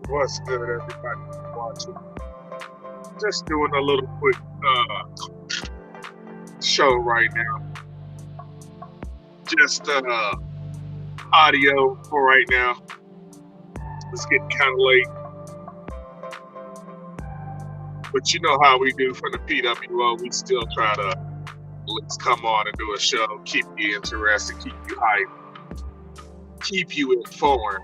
What's good, everybody watching? Just doing a little quick show right now. Just audio for right now. It's getting kind of late, but you know how we do for the PWO. We still try to let's come on and do a show, keep you interested, keep you hyped, keep you informed.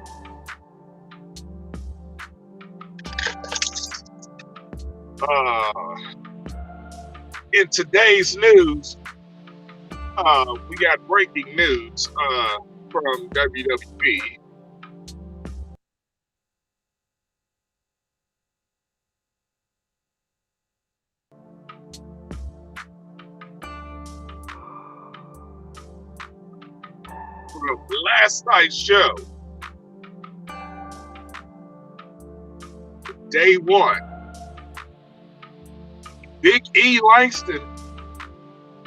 In today's news, we got breaking news from WWE. From last night's show, day one, Big E Langston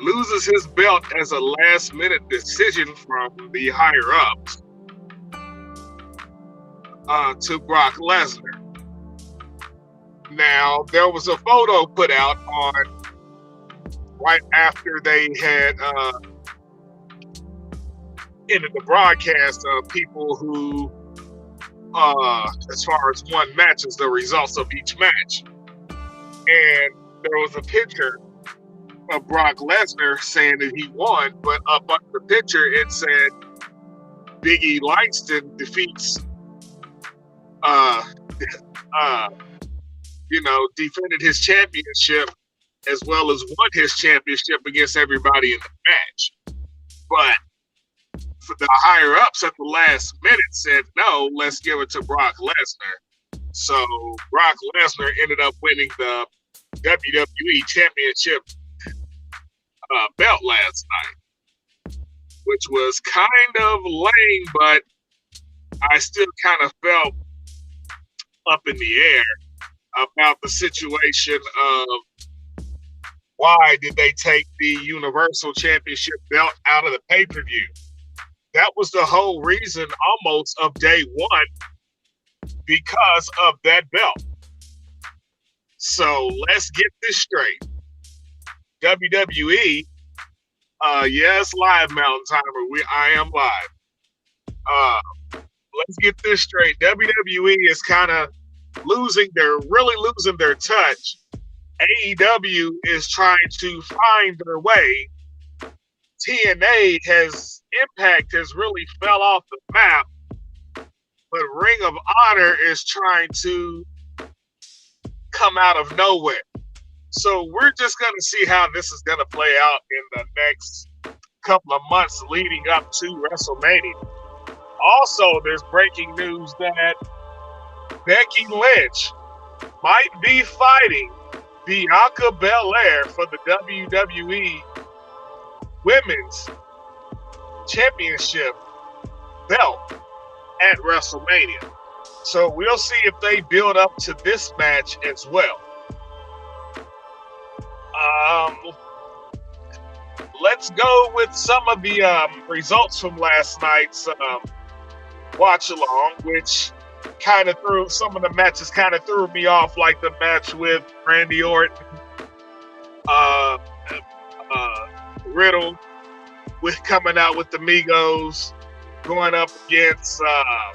loses his belt as a last-minute decision from the higher-ups to Brock Lesnar. Now, there was a photo put out on right after they had ended the broadcast of people who, as far as won matches, the results of each match. And there was a picture of Brock Lesnar saying that he won, but up under the picture it said Big E Langston defeats, defended his championship as well as won his championship against everybody in the match. But for the higher ups at the last minute said, no, let's give it to Brock Lesnar. So Brock Lesnar ended up winning the WWE Championship belt last night, which was kind of lame, but I still kind of felt up in the air about the situation of why did they take the Universal Championship belt out of the pay-per-view. That was the whole reason almost of day one, because of that belt. So let's get this straight. WWE, yes, live, Mountain Timer. I am live. Let's get this straight. WWE is kind of really losing their touch. AEW is trying to find their way. TNA Impact has really fell off the map, but Ring of Honor is trying to come out of nowhere. So we're just going to see how this is going to play out in the next couple of months leading up to WrestleMania. Also, there's breaking news that Becky Lynch might be fighting Bianca Belair for the WWE Women's Championship belt at WrestleMania. So we'll see if they build up to this match as well. Let's go with some of the results from last night's watch along, which kind of some of the matches kind of threw me off, like the match with Randy Orton, Riddle with coming out with the Migos, going up against I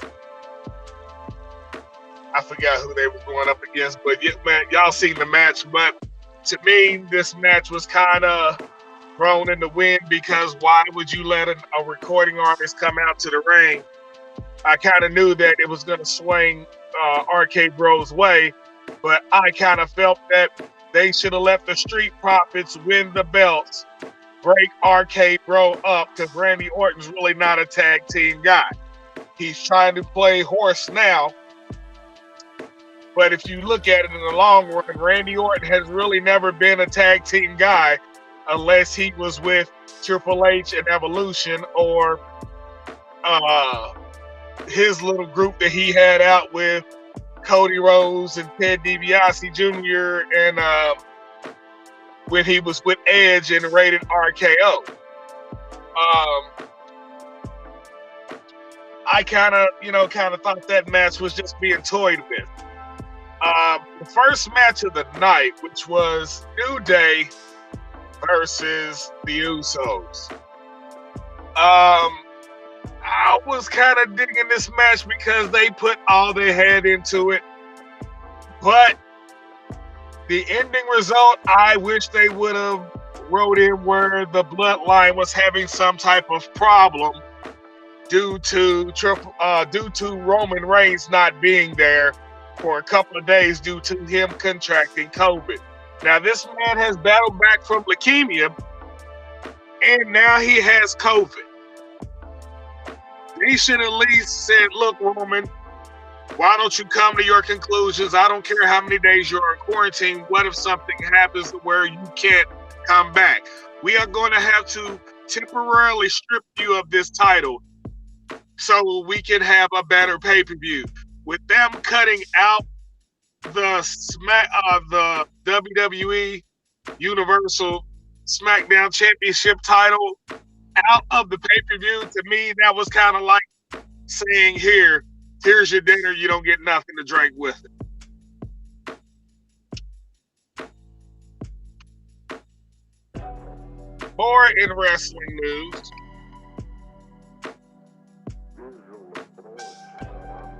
forgot who they were going up against, but yeah, man, y'all seen the match. But to me, this match was kind of thrown in the wind, because why would you let a recording artist come out to the ring? I kind of knew that it was going to swing RK Bros' way, but I kind of felt that they should have let the Street Profits win the belts, break RK Bro up, because Randy Orton's really not a tag team guy. He's trying to play horse now. But if you look at it in the long run, Randy Orton has really never been a tag team guy unless he was with Triple H and Evolution, or his little group that he had out with Cody Rhodes and Ted DiBiase Jr. and when he was with Edge and Rated RKO. I I kind of thought that match was just being toyed with. The first match of the night, which was New Day versus the Usos. I was kind of digging this match because they put all their head into it. But the ending result, I wish they would have wrote in where the Bloodline was having some type of problem due to Roman Reigns not being there for a couple of days due to him contracting COVID. Now, this man has battled back from leukemia, and now he has COVID. They should at least said, look, Roman, why don't you come to your conclusions? I don't care how many days you're in quarantine. What if something happens where you can't come back? We are going to have to temporarily strip you of this title so we can have a better pay-per-view. With them cutting out the WWE Universal SmackDown Championship title out of the pay-per-view, to me, that was kind of like saying, here's your dinner, you don't get nothing to drink with it. More in wrestling news.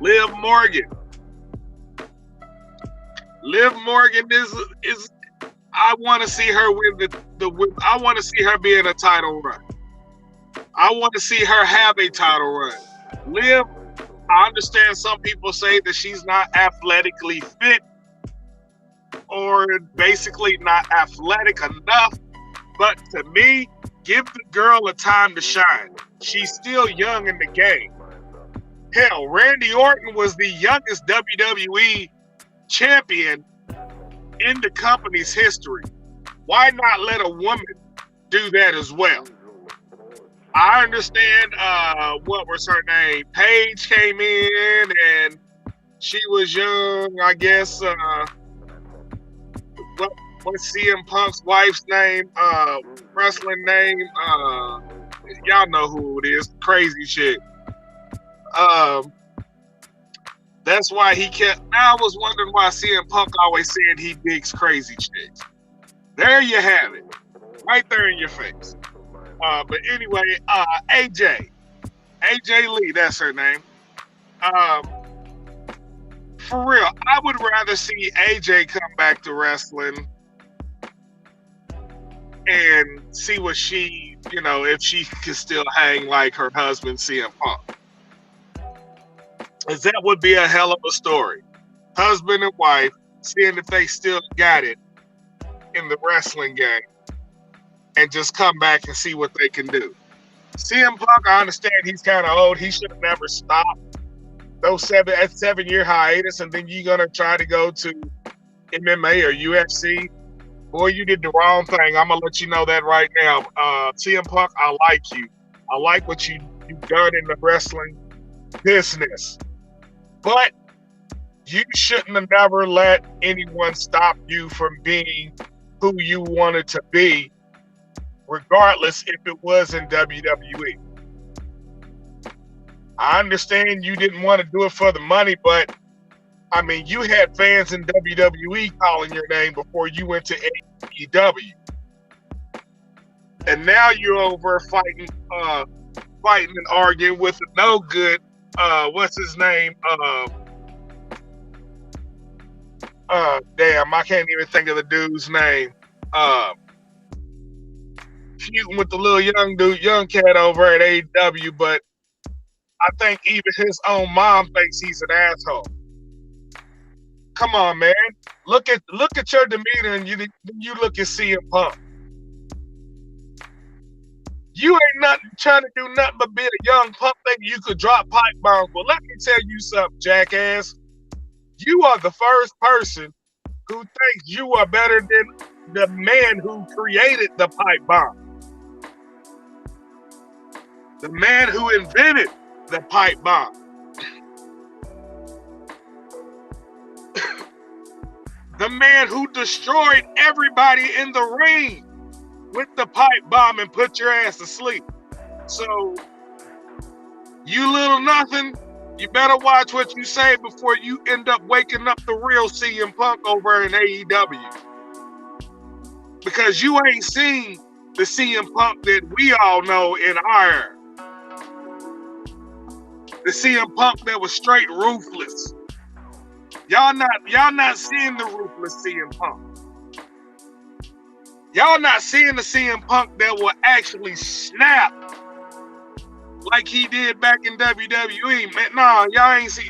Liv Morgan. Liv Morgan is I want to see her win I want to see her be in a title run. I want to see her have a title run. Liv, I understand some people say that she's not athletically fit or basically not athletic enough, but to me, give the girl a time to shine. She's still young in the game. Hell, Randy Orton was the youngest WWE champion in the company's history. Why not let a woman do that as well? I understand, what was her name? Paige came in and she was young, I guess. What's CM Punk's wife's name? Wrestling name? Y'all know who it is. Crazy chick. That's why he kept. I was wondering why CM Punk always said he digs crazy chicks. There you have it, right there in your face. But anyway, AJ Lee, that's her name. For real, I would rather see AJ come back to wrestling and see what she, if she can still hang like her husband CM Punk. Because that would be a hell of a story. Husband and wife, seeing if they still got it in the wrestling game and just come back and see what they can do. CM Punk, I understand he's kind of old. He should have never stopped those 7-year hiatus, and then you're going to try to go to MMA or UFC. Boy, you did the wrong thing. I'm going to let you know that right now. CM Punk, I like you. I like what you've done in the wrestling business. But you shouldn't have never let anyone stop you from being who you wanted to be, regardless if it was in WWE. I understand you didn't want to do it for the money, but I mean, you had fans in WWE calling your name before you went to AEW. And now you're over fighting and arguing with a no good, what's his name? Damn, I can't even think of the dude's name. Feuding with the little young cat over at AEW, but I think even his own mom thinks he's an asshole. Come on, man. Look at your demeanor and you look at CM Punk. You ain't trying to do nothing but be a young punk thinking you could drop pipe bombs. Well, let me tell you something, jackass. You are the first person who thinks you are better than the man who created the pipe bomb. The man who invented the pipe bomb. The man who destroyed everybody in the ring with the pipe bomb and put your ass to sleep. So You little nothing. You better watch what you say before you end up waking up the real CM Punk over in AEW. Because you ain't seen the CM Punk that we all know in our. The CM Punk that was straight ruthless. Y'all not seeing the ruthless CM Punk. Y'all not seeing the CM Punk that will actually snap like he did back in WWE. Man, no, y'all ain't see.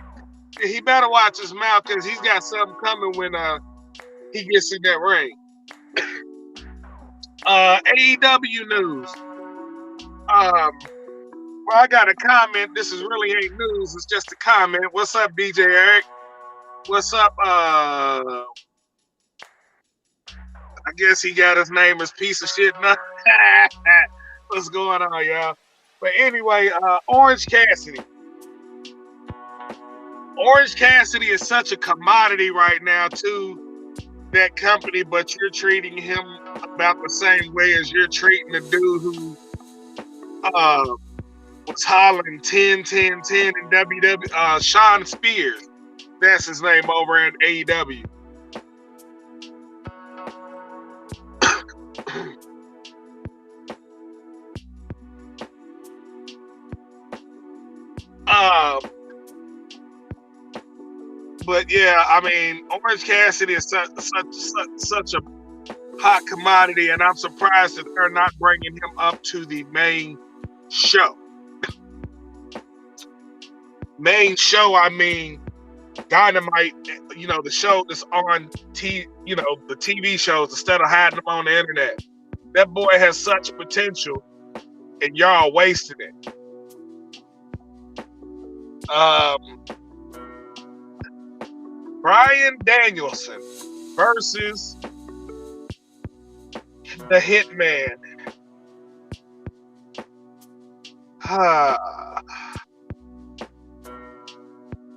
He better watch his mouth because he's got something coming when he gets in that ring. AEW news. Well, I got a comment. This is really ain't news. It's just a comment. What's up, DJ Eric? What's up? I guess he got his name as piece of shit. What's going on, y'all? But anyway, Orange Cassidy. Orange Cassidy is such a commodity right now to that company, but you're treating him about the same way as you're treating the dude who was hollering 10, 10, 10 in WWE. Sean Spears. That's his name over at AEW. But yeah, I mean, Orange Cassidy is such a hot commodity, and I'm surprised that they're not bringing him up to the main show. Main show, I mean, Dynamite. You know, the show that's on the TV shows instead of hiding them on the internet. That boy has such potential, and y'all wasting it. Bryan Danielson versus the Hitman.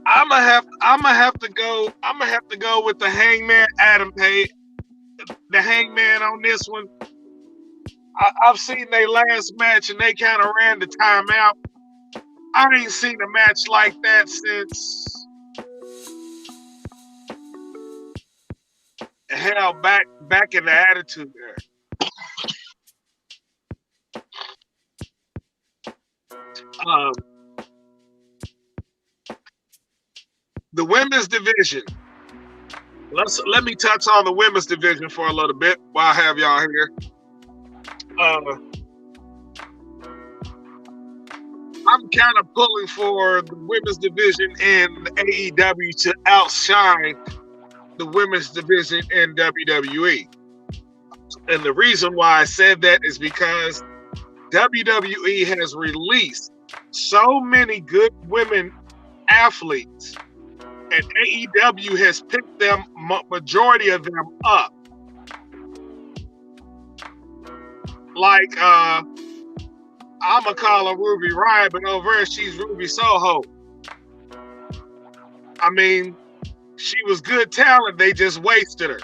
I'm gonna have to go with the Hangman Adam Page. The Hangman on this one. I've seen their last match and they kind of ran the time out. I ain't seen a match like that since hell back in the Attitude Era. The women's division. Let me touch on the women's division for a little bit while I have y'all here. I'm kind of pulling for the women's division in AEW to outshine the women's division in WWE. And the reason why I said that is because WWE has released so many good women athletes, and AEW has picked them, majority of them up. Like, I'm going to call her Ruby Riott, but over there, she's Ruby Soho. I mean, she was good talent. They just wasted her.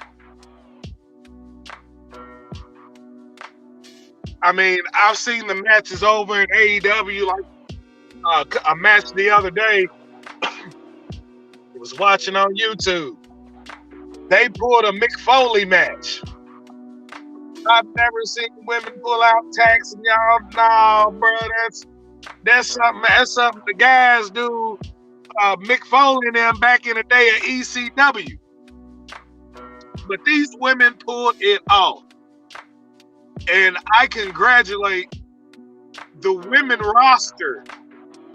I mean, I've seen the matches over in AEW, like a match the other day. I was watching on YouTube. They pulled a Mick Foley match. I've never seen women pull out tacks, and y'all, no, bro, that's something the guys do. Mick Foley and them back in the day at ECW. But these women pulled it off. And I congratulate the women roster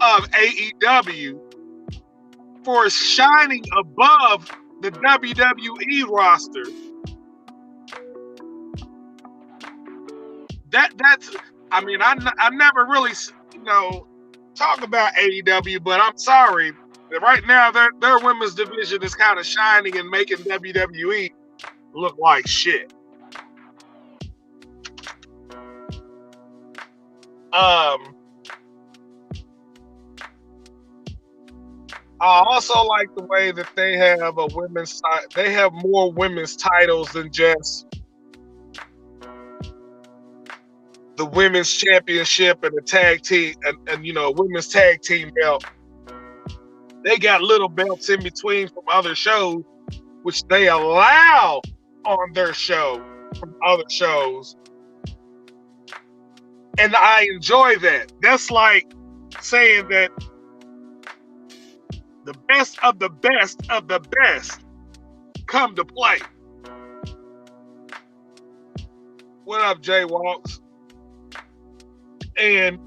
of AEW for shining above the WWE roster. That's, I mean, I never really, talk about AEW, but I'm sorry. Right now, their women's division is kind of shining and making WWE look like shit. I also like the way that they have they have more women's titles than just the women's championship and the tag team and women's tag team belt. They got little belts in between from other shows, which they allow on their show from other shows. And I enjoy that. That's like saying that the best of the best of the best come to play. What up, Jay Walks? And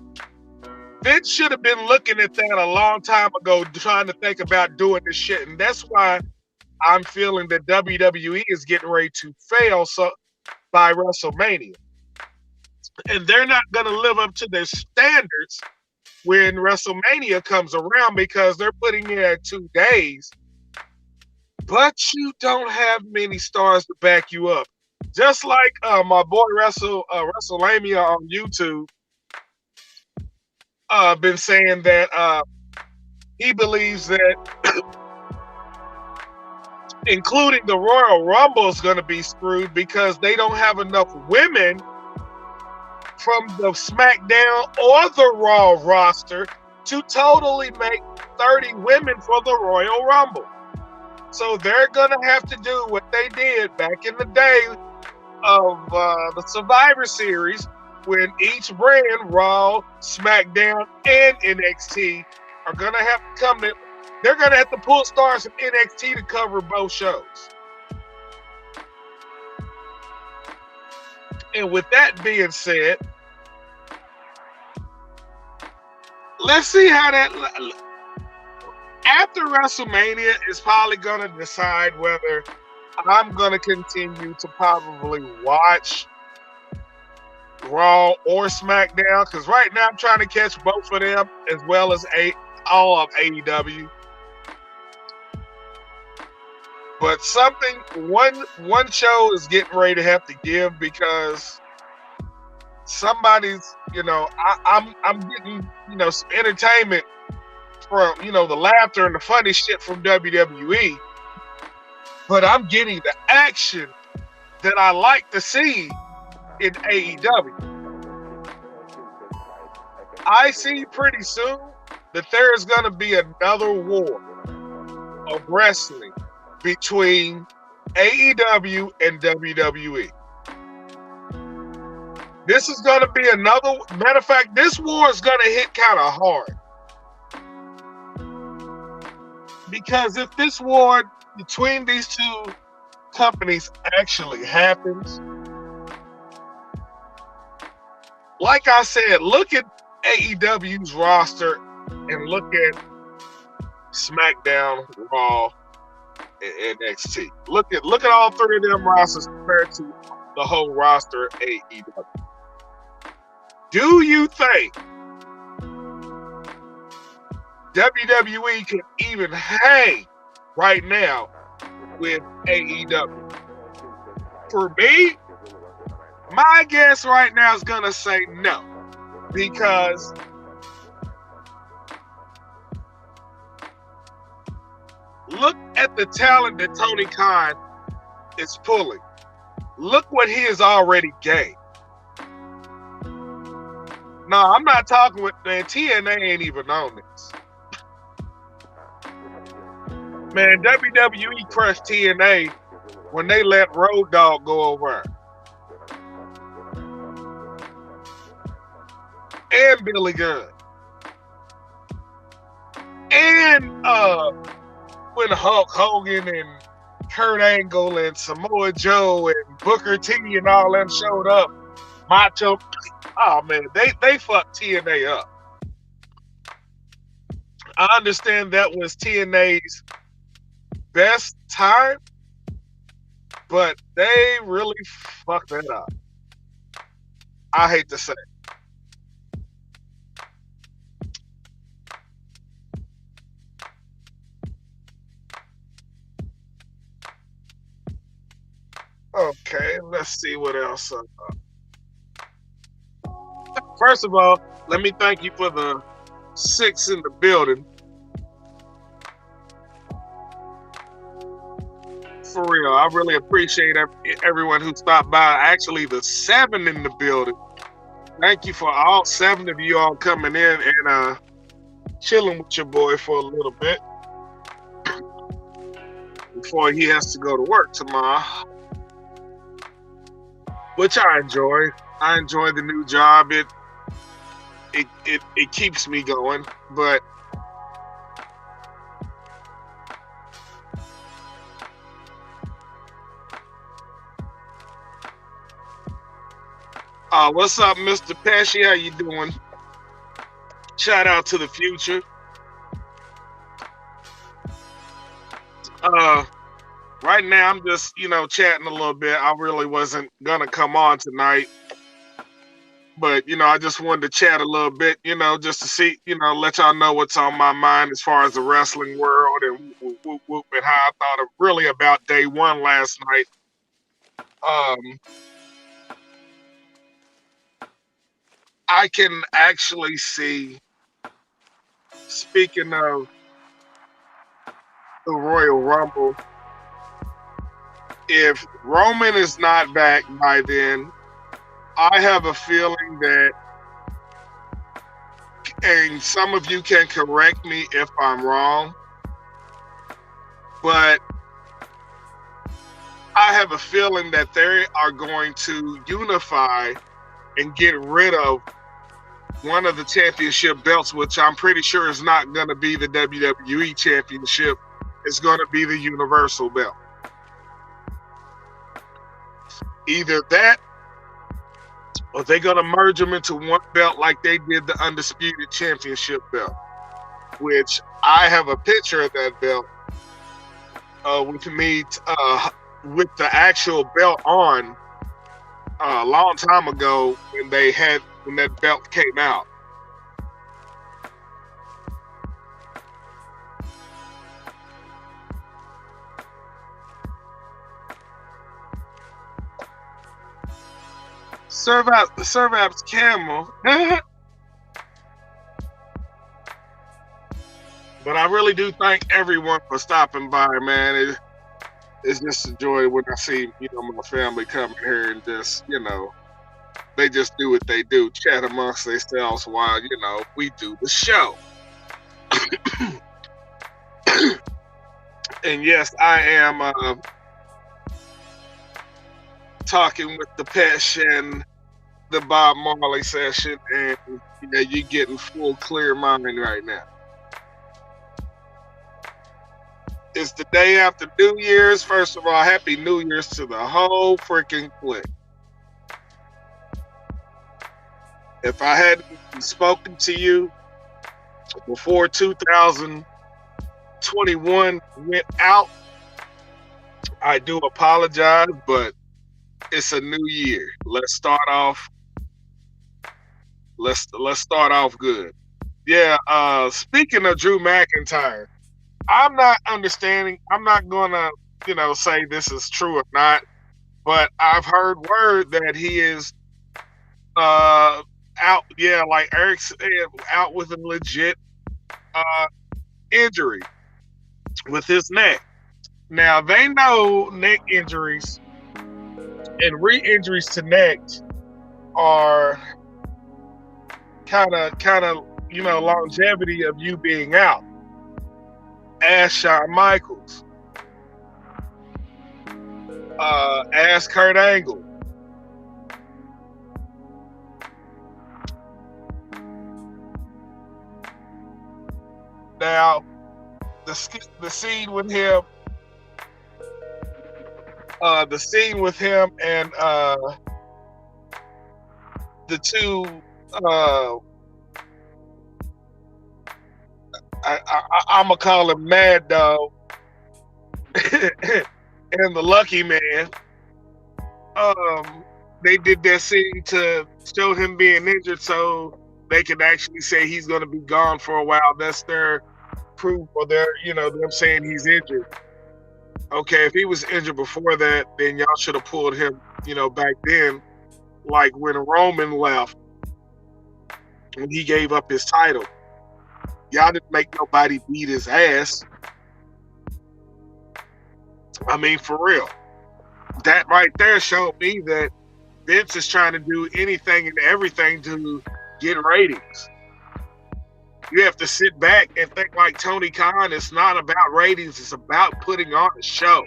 Vince should have been looking at that a long time ago, trying to think about doing this shit. And that's why I'm feeling that WWE is getting ready to fail by WrestleMania. And they're not going to live up to their standards when WrestleMania comes around because they're putting it at 2 days. But you don't have many stars to back you up. Just like my boy WrestleMania on YouTube been saying that he believes that including the Royal Rumble is going to be screwed because they don't have enough women from the SmackDown or the Raw roster to totally make 30 women for the Royal Rumble. So they're going to have to do what they did back in the day of the Survivor Series when each brand, Raw, SmackDown, and NXT, are going to have to come in. They're going to have to pull stars from NXT to cover both shows. And with that being said, let's see how that... After WrestleMania is probably going to decide whether I'm going to continue to probably watch Raw or SmackDown, because right now I'm trying to catch both of them as well as all of AEW. But one show is getting ready to have to give because somebody's, I'm getting, some entertainment from, the laughter and the funny shit from WWE. But I'm getting the action that I like to see in AEW. I see pretty soon that there is going to be another war of wrestling between AEW and WWE. This is going to be another, matter of fact, this war is going to hit kind of hard. Because if this war between these two companies actually happens, like I said, look at AEW's roster and look at SmackDown, Raw, and NXT. Look at all three of them rosters compared to the whole roster of AEW. Do you think WWE can even hang right now with AEW? For me, my guess right now is going to say no. Because look at the talent that Tony Khan is pulling. Look what he has already gained. No, I'm not talking with, man, TNA ain't even on this. Man, WWE crushed TNA when they let Road Dogg go over. And Billy Gunn. And when Hulk Hogan and Kurt Angle and Samoa Joe and Booker T and all them showed up, Macho, oh man, they fucked TNA up. I understand that was TNA's best time, but they really fucked that up. I hate to say it. Okay, let's see what else. First of all, let me thank you for the 6 in the building. For real, I really appreciate everyone who stopped by. Actually, the 7 in the building. Thank you for all 7 of you all coming in and chilling with your boy for a little bit before he has to go to work tomorrow, which I enjoy. I enjoy the new job. It keeps me going, but what's up, Mr. Pesci? How you doing? Shout out to the future. Uh, right now I'm just chatting a little bit. I really wasn't gonna come on tonight, but I just wanted to chat a little bit. Just to see, let y'all know what's on my mind as far as the wrestling world and and how I thought really about day one last night. Um, I can actually see. Speaking of the Royal Rumble, if Roman is not back by then, I have a feeling that, and some of you can correct me if I'm wrong, but I have a feeling that they are going to unify and get rid of one of the championship belts, which I'm pretty sure is not going to be the WWE championship. It's going to be the Universal belt. Either that, or they're going to merge them into one belt like they did the Undisputed Championship belt, which I have a picture of that belt with me with the actual belt on a long time ago when that belt came out. Servap's Camel. But I really do thank everyone for stopping by, man. It's just a joy when I see, my family coming here and just, they just do what they do, chat amongst themselves while, we do the show. And yes, I am talking with the Pesh and the Bob Marley session, and you're getting full clear mind right now. It's the day after New Year's. First of all, Happy New Year's to the whole freaking clique. If I hadn't spoken to you before 2021 went out, I do apologize, but it's a new year. Let's start off good. Yeah, speaking of Drew McIntyre, I'm not understanding. I'm not gonna, say this is true or not, but I've heard word that he is out. Yeah, like Eric said, out with a legit injury with his neck. Now they know neck injuries and re-injuries to neck are kind of longevity of you being out. Ask Shawn Michaels. Ask Kurt Angle. Now, the scene with him, and the two. I'm gonna call him Mad Dog and the Lucky Man. They did that scene to show him being injured, so they can actually say he's gonna be gone for a while. That's their proof, or their, them saying he's injured. Okay, if he was injured before that, then y'all should have pulled him, back then, like when Roman left, when he gave up his title. Y'all didn't make nobody beat his ass. I mean, for real. That right there showed me that Vince is trying to do anything and everything to get ratings. You have to sit back and think like Tony Khan. It's not about ratings. It's about putting on a show.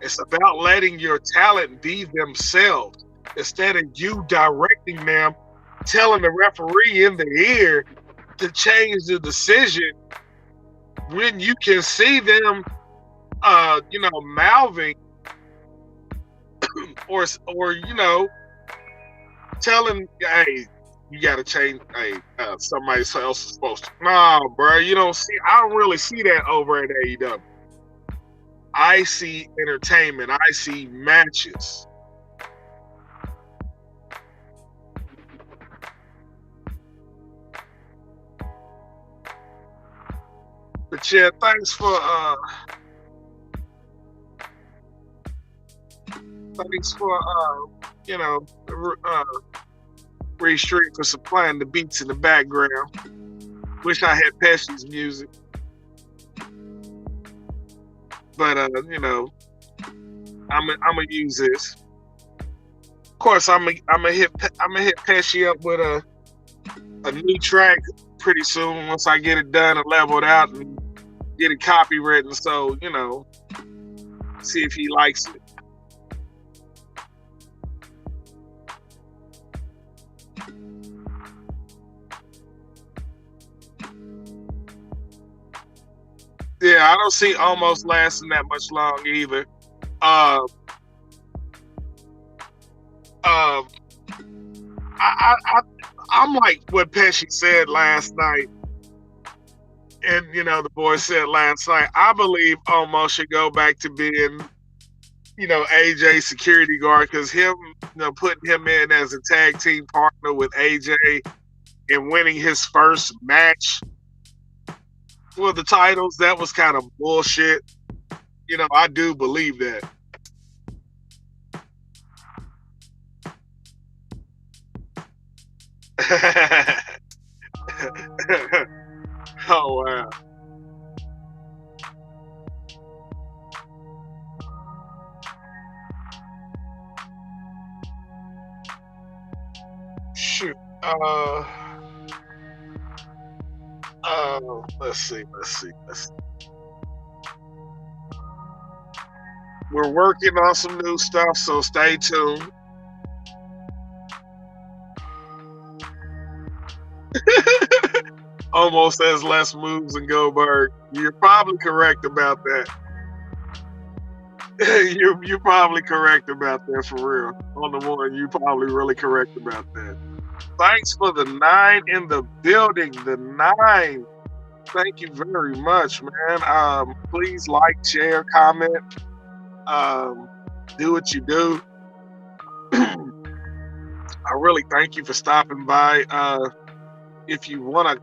It's about letting your talent be themselves instead of you directing them, telling the referee in the ear to change the decision when you can see them, mouthing or telling, hey, you got to change. Hey, somebody else is supposed to. No, bro, you don't see. I don't really see that over at AEW. I see entertainment. I see matches. But yeah, thanks for Restream for supplying the beats in the background. Wish I had Pesci's music. But I'm gonna use this. Of course, I'm gonna hit Pesci up with a new track pretty soon once I get it done and leveled out and get it copywritten. So see if he likes it. Yeah, I don't see almost lasting that much long either. I'm like what Pesci said last night, and the boy said last night. I believe Omos should go back to being, AJ security guard, because him, putting him in as a tag team partner with AJ and winning his first match for the titles, that was kind of bullshit. I do believe that. Oh wow. Shoot. Let's see. We're working on some new stuff, so stay tuned. Almost has less moves than Goldberg. You're probably correct about that. You're probably correct about that, for real. On the one, you're probably really correct about that. Thanks for the 9 in the building. The 9. Thank you very much, man. Please like, share, comment. Do what you do. I really thank you for stopping by. If you want to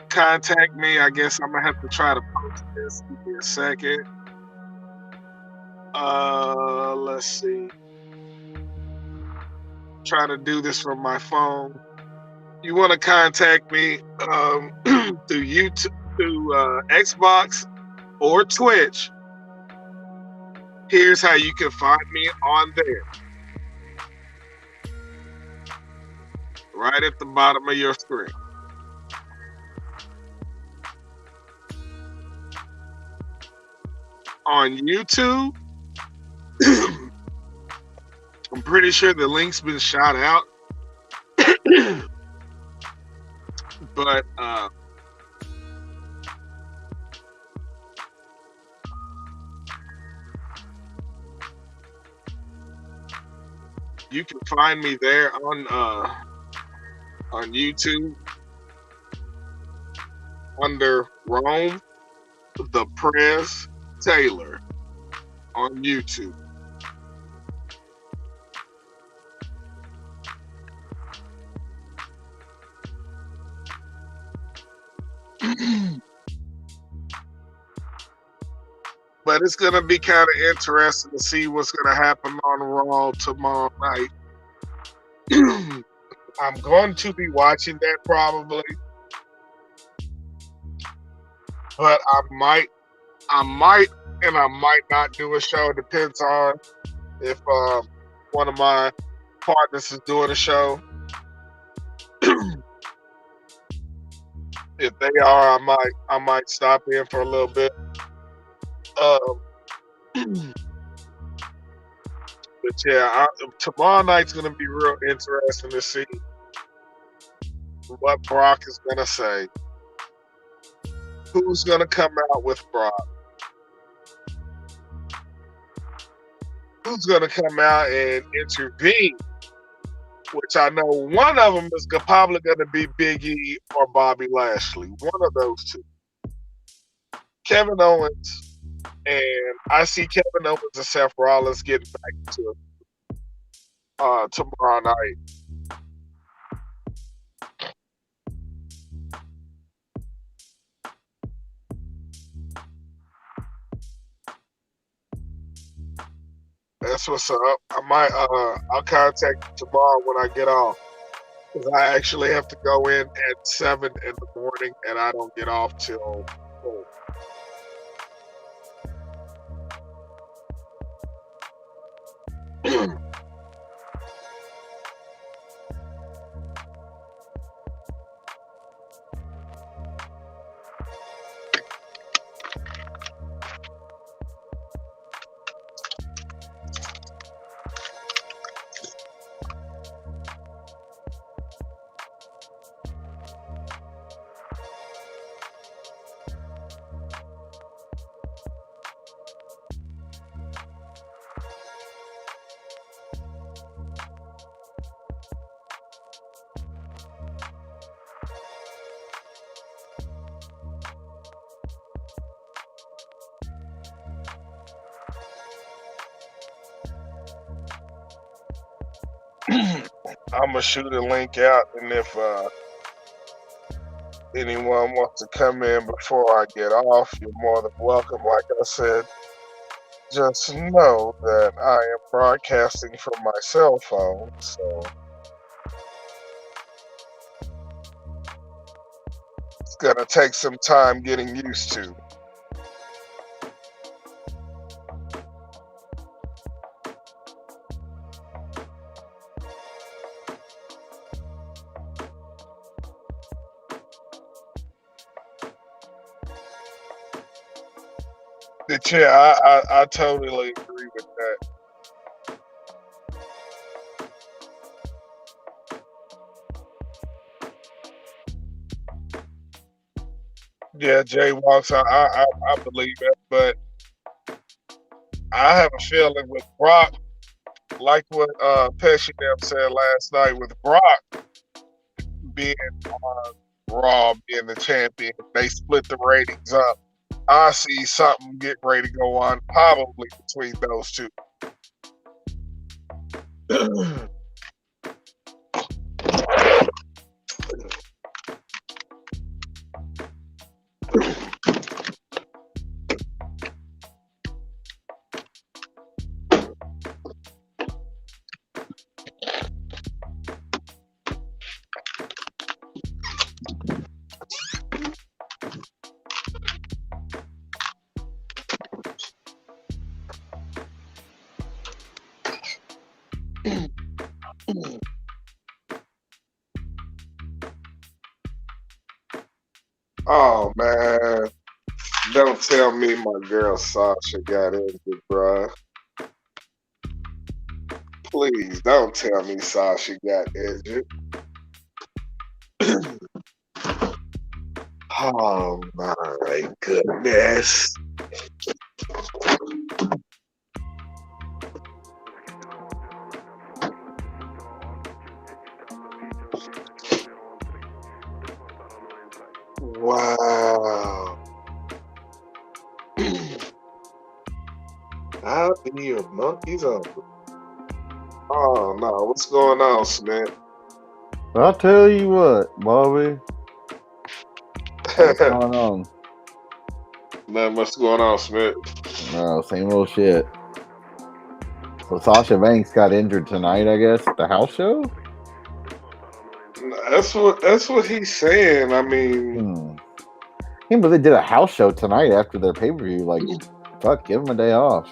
contact me, I guess I'm gonna have to try to post this. Give me a second. Let's see. Try to do this from my phone. You want to contact me through YouTube, through Xbox or Twitch. Here's how you can find me on there. Right at the bottom of your screen. On YouTube, I'm pretty sure the link's been shot out. But you can find me there on YouTube under Rome the Prez Taylor on YouTube. But it's going to be kind of interesting to see what's going to happen on Raw tomorrow night. I'm going to be watching that probably. But I might and I might not do a show. It depends on if one of my partners is doing a show. If they are, I might stop in for a little bit. Um, but yeah, tomorrow night's gonna be real interesting to see what Brock is gonna say. Who's gonna come out with Brock? Who's gonna come out and intervene? Which I know one of them is probably gonna be Big E or Bobby Lashley. One of those two. Kevin Owens, and I see Kevin Owens and Seth Rollins getting back to tomorrow night. That's what's up. I might I'll contact you tomorrow when I get off. Because I actually have to go in at 7 in the morning and I don't get off till 4. I'm gonna shoot a link out, and if anyone wants to come in before I get off, you're more than welcome. Like I said, just know that I am broadcasting from my cell phone, so it's gonna take some time getting used to. But yeah, I totally agree with that. Yeah, Jay Walks, I believe that, but I have a feeling with Brock, like what Pesci them said last night, with Brock being on Raw, being the champion, they split the ratings up. I see something get ready to go on, probably between those two. Oh man, don't tell me my girl Sasha got injured, bruh. Please don't tell me Sasha got injured. Oh my goodness. Wow. How do you monkeys on? Oh no, what's going on, Smith? I'll tell you what, Bobby. What's going on? Man, what's going on, Smith? No, same old shit. So Sasha Banks got injured tonight, I guess, at the house show? That's what he's saying. I mean, Yeah, but they did a house show tonight after their pay per view. Like, fuck, give them a day off.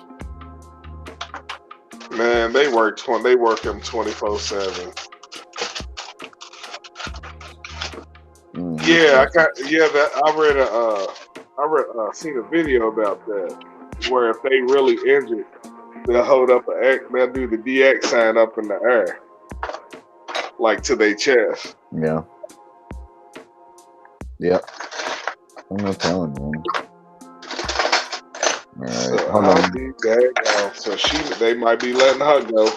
Man, they work him 24/7. Yeah, seen a video about that where if they really injured, they'll hold up they'll do the DX sign up in the air, like to their chest. Yeah. Yep. I'm not telling you. All right, So hold on. So they might be letting her go.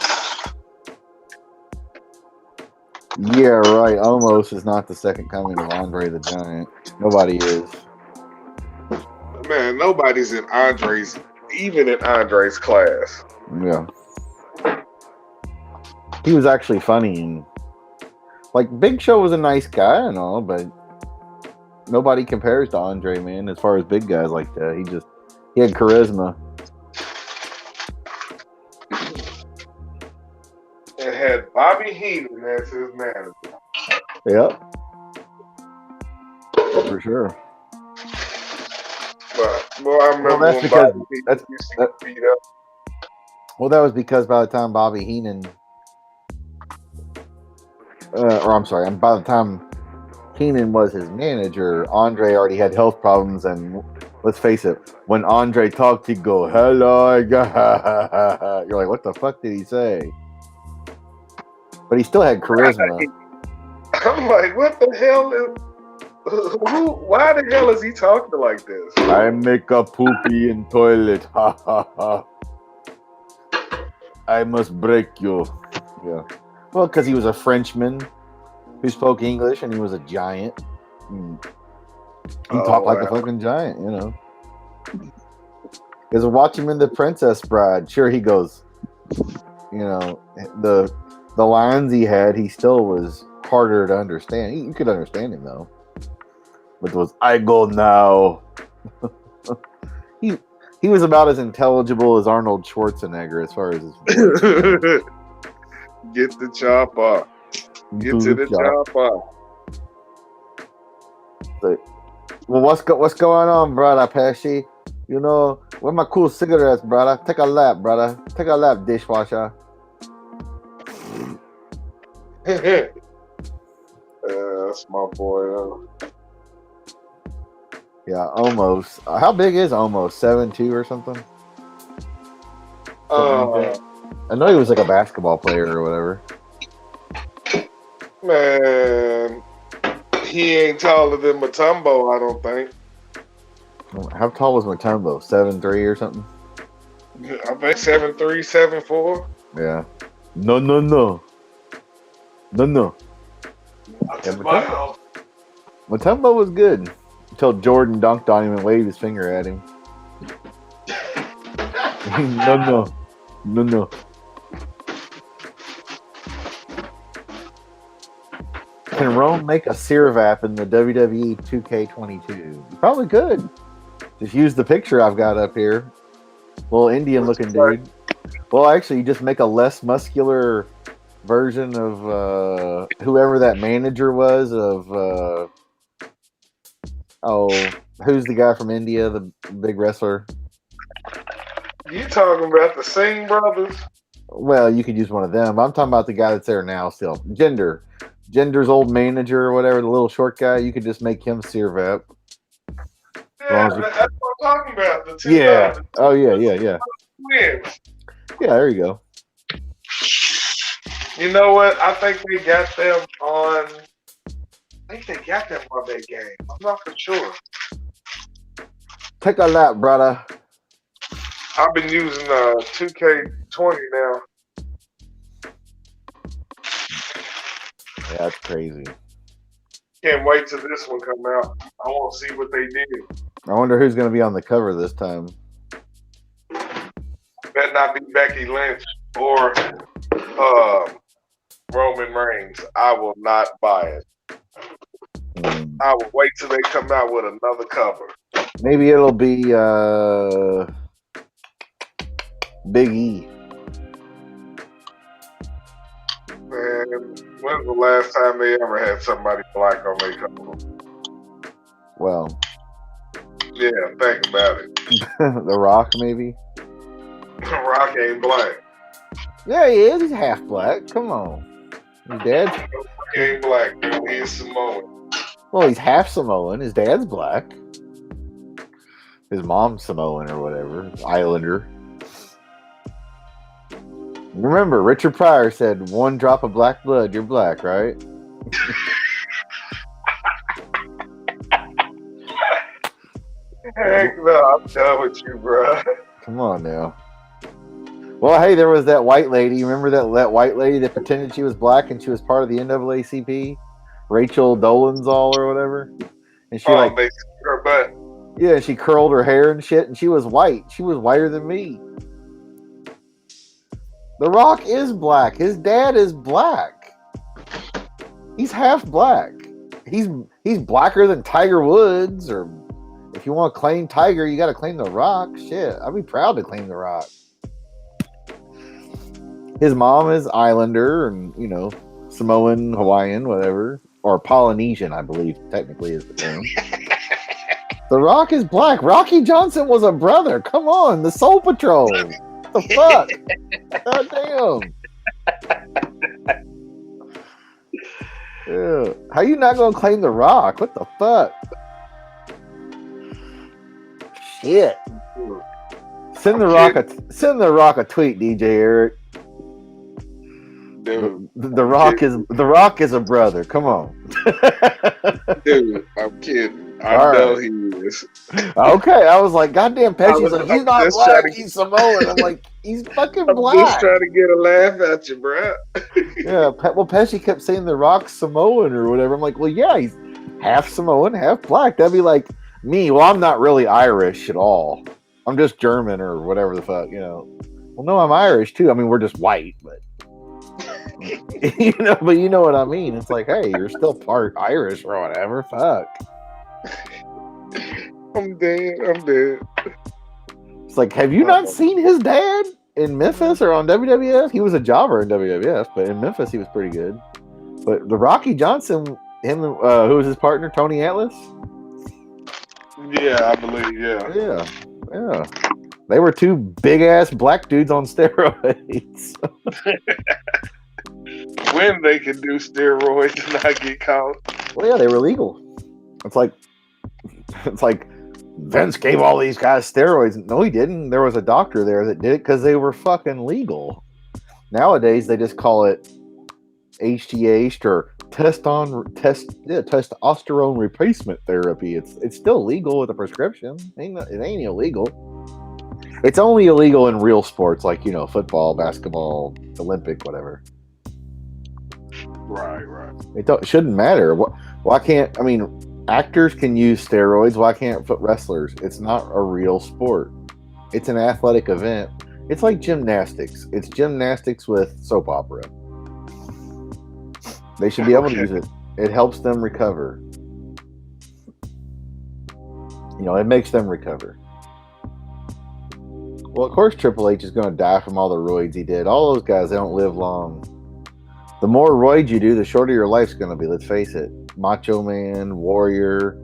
Yeah, right. Almost is not the second coming of Andre the Giant. Nobody is. Man, nobody's even in Andre's class. Yeah. He was actually funny and like Big Show was a nice guy and all, but nobody compares to Andre, man, as far as big guys like that. He had charisma. And had Bobby Heenan as his manager. Yep. For sure. But I remember that's when because beat up. Well, that was because by the time Bobby Heenan by the time Heenan was his manager, Andre already had health problems, and let's face it, when Andre talked, he'd go, "Hello, you're like, what the fuck did he say?" But he still had charisma. I'm like, what the hell is? Why the hell is he talking like this? I make a poopy in toilet. Ha ha ha. I must break you. Yeah. Well, because he was a Frenchman who spoke English and he was a giant. He talked like a fucking giant, you know. Because watch him in The Princess Bride. Sure, he goes, you know, the lines he had, he still was harder to understand. You could understand him though. But it was, I go now. He was about as intelligible as Arnold Schwarzenegger as far as his voice. Get the chopper. Get to the chopper. Well, what's going on, brother Pesci? You know, where my cool cigarettes, brother? Take a lap, brother. Take a lap, dishwasher. That's my boy. Yeah, almost. How big is almost 7'2" or something? I know he was like a basketball player or whatever. Man, he ain't taller than Mutombo, I don't think. How tall was Mutombo? 7'3" or something? I think 7'3", 7'4". Yeah. No. Yeah, Mutombo was good until Jordan dunked on him and waved his finger at him. No. Can Rome make a Sirvap in the WWE 2K22? You probably could. Just use the picture I've got up here. Little Indian looking dude. Well, actually, you just make a less muscular version of whoever that manager was of who's the guy from India, the big wrestler? You talking about the Singh brothers? Well, you could use one of them. I'm talking about the guy that's there now still. Gender's old manager or whatever, the little short guy. You could just make him Sirvap. Yeah, that's what I'm talking about. The two yeah. brothers. Oh, yeah. Twins. Yeah, there you go. You know what? I think they got them on. I think they got them on that game. I'm not for sure. Take a lap, brother. I've been using 2K20 now. Yeah, that's crazy. Can't wait till this one come out. I want to see what they did. I wonder who's going to be on the cover this time. Better not be Becky Lynch or Roman Reigns. I will not buy it. I will wait till they come out with another cover. Maybe it'll be Big E. Man, when's the last time they ever had somebody black on their cover? Well. Yeah, think about it. The Rock, maybe? Rock ain't black. Yeah, he is. He's half black. Come on. His dad's He ain't black, dude. He is Samoan. well, he's half Samoan. His dad's black. His mom's Samoan or whatever. Islander. Remember, Richard Pryor said, "One drop of black blood, you're black, right?" Heck no, I'm done with you, bro. Come on now. Well, hey, there was that white lady. Remember that white lady that pretended she was black and she was part of the NAACP? Rachel Dolezal or whatever. And she Basically her butt. yeah, she curled her hair and shit, and she was white. She was whiter than me. The Rock is black. His dad is black. He's half black. He's blacker than Tiger Woods, or if you want to claim Tiger, you got to claim The Rock. Shit, I'd be proud to claim The Rock. His mom is Islander, and Samoan, Hawaiian, whatever, or Polynesian, I believe technically is the term. The Rock is black. Rocky Johnson was a brother. Come on, the Soul Patrol. The fuck? God damn. Yeah. How you not gonna claim The Rock? What the fuck? Shit. Send the Rock a tweet, DJ Eric. Dude, The Rock is a brother. Come on. dude, I'm kidding. I All know right. he is. Okay, I was like, goddamn, Pesci's like, he's not just black, trying to- he's Samoan. I'm like, he's fucking I'm black. just trying to get a laugh at you, bro. Yeah, well, Pesci kept saying The Rock's Samoan or whatever. I'm like, well, yeah, he's half Samoan, half black. That'd be like me. Well, I'm not really Irish at all. I'm just German or whatever the fuck, Well, no, I'm Irish too. I mean, we're just white, but but you know what I mean. It's like, hey, you're still part Irish or whatever. Fuck. I'm dead. It's like, have you not seen his dad in Memphis or on WWF? He was a jobber in WWF, but in Memphis he was pretty good. But the Rocky Johnson, who was his partner, Tony Atlas? Yeah, I believe, yeah. Yeah. They were two big ass black dudes on steroids. When they can do steroids and not get caught. Well, yeah, they were legal. It's like Vince gave all these guys steroids. No, he didn't. There was a doctor there that did it because they were fucking legal. Nowadays, they just call it HGH or testosterone replacement therapy. It's still legal with a prescription. It ain't illegal. It's only illegal in real sports like football, basketball, Olympic, whatever. Right. It shouldn't matter. Why can't? I mean, actors can use steroids. Why can't foot wrestlers? It's not a real sport. It's an athletic event. It's like gymnastics. It's gymnastics with soap opera. They should be able to use it. It helps them recover. It makes them recover. Well, of course, Triple H is going to die from all the roids he did. All those guys, they don't live long. The more roids you do, the shorter your life's going to be. Let's face it. Macho Man, Warrior,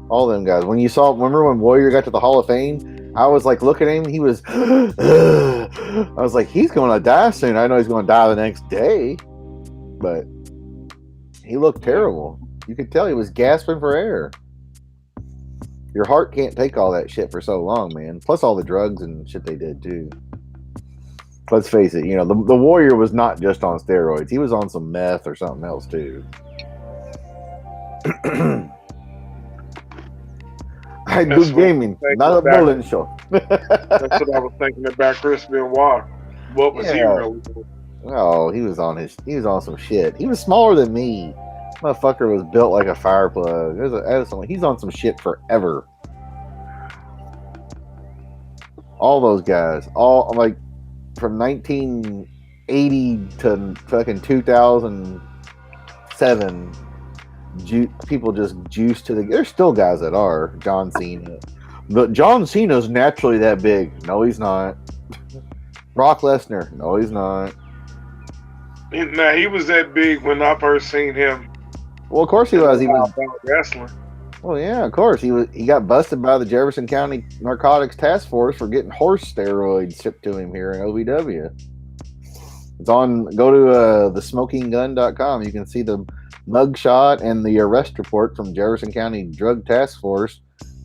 all them guys. Remember when Warrior got to the Hall of Fame? I was like, looking at him, he was, I was like, he's going to die soon. I know he's going to die the next day, but he looked terrible. You could tell he was gasping for air. Your heart can't take all that shit for so long, man. Plus all the drugs and shit they did too. Let's face it, the Warrior was not just on steroids. He was on some meth or something else too. I do gaming, not a bowling show. That's what I was thinking about Chris Benoit. What was he really doing? Oh, he was on some shit. He was smaller than me. Motherfucker was built like a fire plug. He's on some shit forever. All those guys, all like from 1980 to fucking 2007. People just juice to the. There's still guys that are John Cena, but John Cena's naturally that big. No, he's not. Brock Lesnar. No, he's not. Now he was that big when I first seen him. Well, of course he was. He was wrestling. Well, yeah, of course he was. He got busted by the Jefferson County Narcotics Task Force for getting horse steroids shipped to him here in OVW. It's on. Go to thesmokinggun.com. You can see the mugshot and the arrest report from Jefferson County Drug Task Force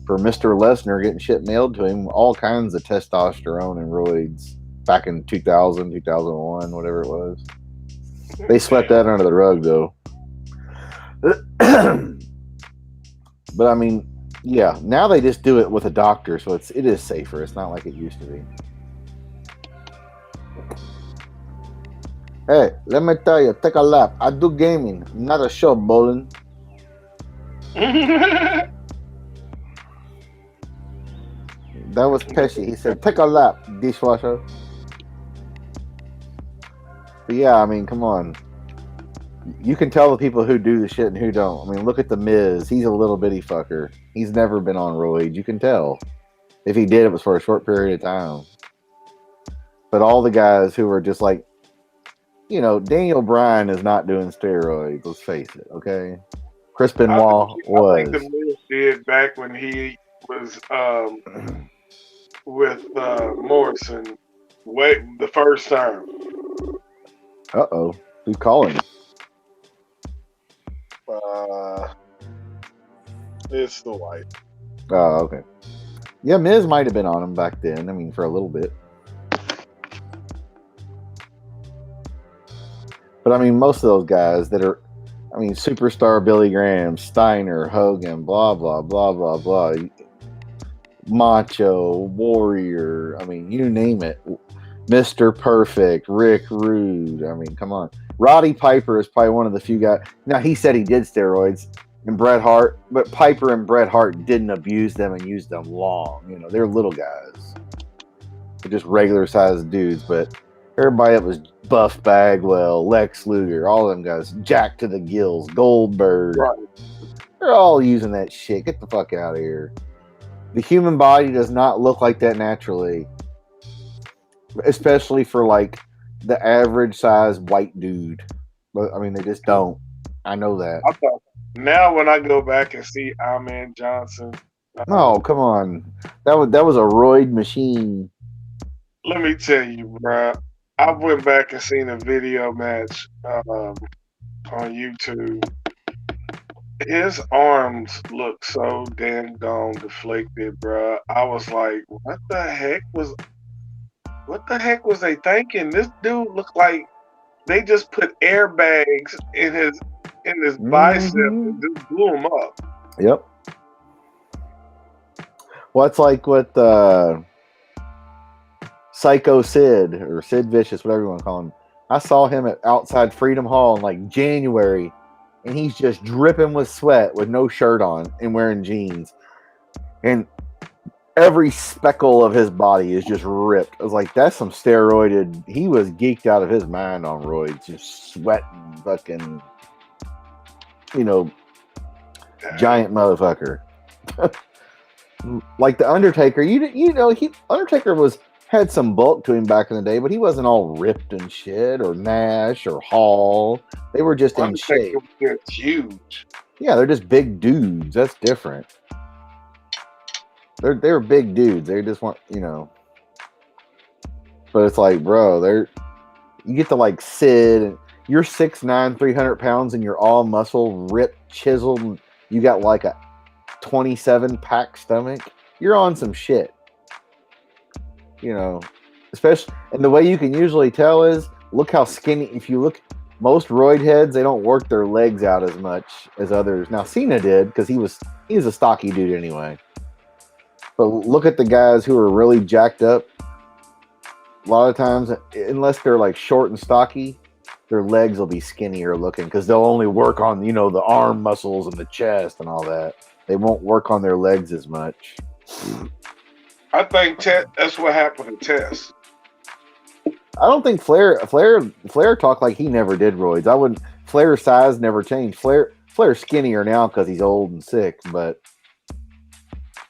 for Mr. Lesnar getting shit mailed to him. All kinds of testosterone and roids back in 2000, 2001, whatever it was. They swept that under the rug, though. But I mean, yeah, now they just do it with a doctor, so it is safer. It's not like it used to be. Hey, let me tell you, take a lap. I do gaming, not a show bowling. That was Pesci. He said, take a lap, dishwasher. But yeah, I mean, come on. You can tell the people who do the shit and who don't. I mean, look at The Miz. He's a little bitty fucker. He's never been on roids. You can tell. If he did, it was for a short period of time. But all the guys who are just like, you know, Daniel Bryan is not doing steroids. Let's face it, okay? Chris Benoit was. I think The Miz did back when he was with Morrison, the first time. Uh-oh. Who's calling? It's the wife. Oh, okay. Yeah, Miz might have been on him back then. I mean, for a little bit. But I mean, most of those guys that are, I mean, Superstar Billy Graham, Steiner, Hogan, blah, blah, blah, blah, blah. Macho, Warrior, I mean, you name it. Mr. Perfect, Rick Rude. I mean, come on. Roddy Piper is probably one of the few guys. Now, he said he did steroids, and Bret Hart, but Piper and Bret Hart didn't abuse them and use them long. You know, they're little guys. They're just regular sized dudes, but everybody that was Buff Bagwell, Lex Luger, all of them guys, Jack to the Gills, Goldberg. Right. They're all using that shit. Get the fuck out of here. The human body does not look like that naturally. Especially for like the average size white dude. But I mean, they just don't. I know that. Now when I go back and see Ahmed Johnson. No, come on. That was a roid machine. Let me tell you, bro. I went back and seen a video match on YouTube. His arms look so damn gone deflated, bro. I was like, what the heck was they thinking? This dude looked like they just put airbags in his bicep and just blew him up. Yep. Well, it's like what Psycho Sid or Sid Vicious, whatever you want to call him. I saw him at outside Freedom Hall in like January, and he's just dripping with sweat with no shirt on and wearing jeans. And every speckle of his body is just ripped. I was like, that's some steroided. He was geeked out of his mind on roids, just sweating, fucking, you know, giant motherfucker. Like the Undertaker, you know, Undertaker had some bulk to him back in the day, but he wasn't all ripped and shit, or Nash or Hall. They were just in shape. It's huge. Yeah, they're just big dudes. That's different. They're big dudes. They just want, you know. But it's like, bro, you get to like Sid, and you're 6'9", 300 pounds, and you're all muscle, ripped, chiseled, and you got like a 27-pack stomach. You're on some shit. You know, especially, and the way you can usually tell is look how skinny. If you look, most roid heads, they don't work their legs out as much as others. Now Cena did because he was a stocky dude anyway. But look at the guys who are really jacked up. A lot of times, unless they're like short and stocky, their legs will be skinnier looking because they'll only work on, you know, the arm muscles and the chest and all that. They won't work on their legs as much. I think that's what happened to Tess. I don't think Flair talked like he never did roids. Flair's size never changed. Flair's skinnier now because he's old and sick, but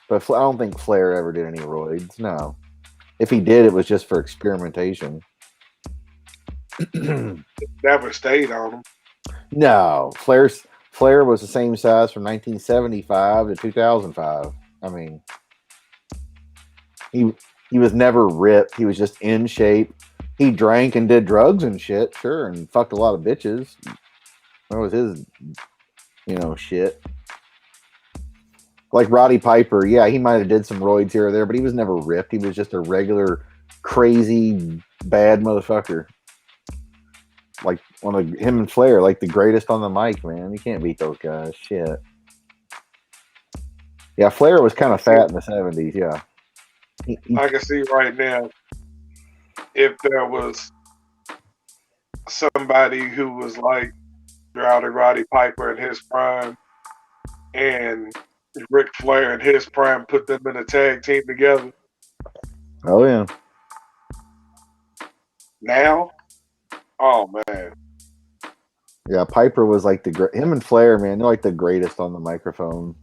I don't think Flair ever did any roids. No. If he did, it was just for experimentation. Never stayed on him. No. Flair was the same size from 1975 to 2005. I mean, he was never ripped. He was just in shape. he drank and did drugs and shit, sure, and fucked a lot of bitches. That was his, shit. Like Roddy Piper, yeah, he might have did some roids here or there, but he was never ripped. He was just a regular, crazy, bad motherfucker. Like him and Flair, like the greatest on the mic, man. You can't beat those guys. Shit. Yeah, Flair was kind of fat in the 70s, yeah. I can see right now if there was somebody who was like Roddy Piper in his prime and Ric Flair in his prime, put them in a tag team together. Oh, yeah. Now? Oh, man. Yeah, Piper was like him and Flair, man, they're like the greatest on the microphone.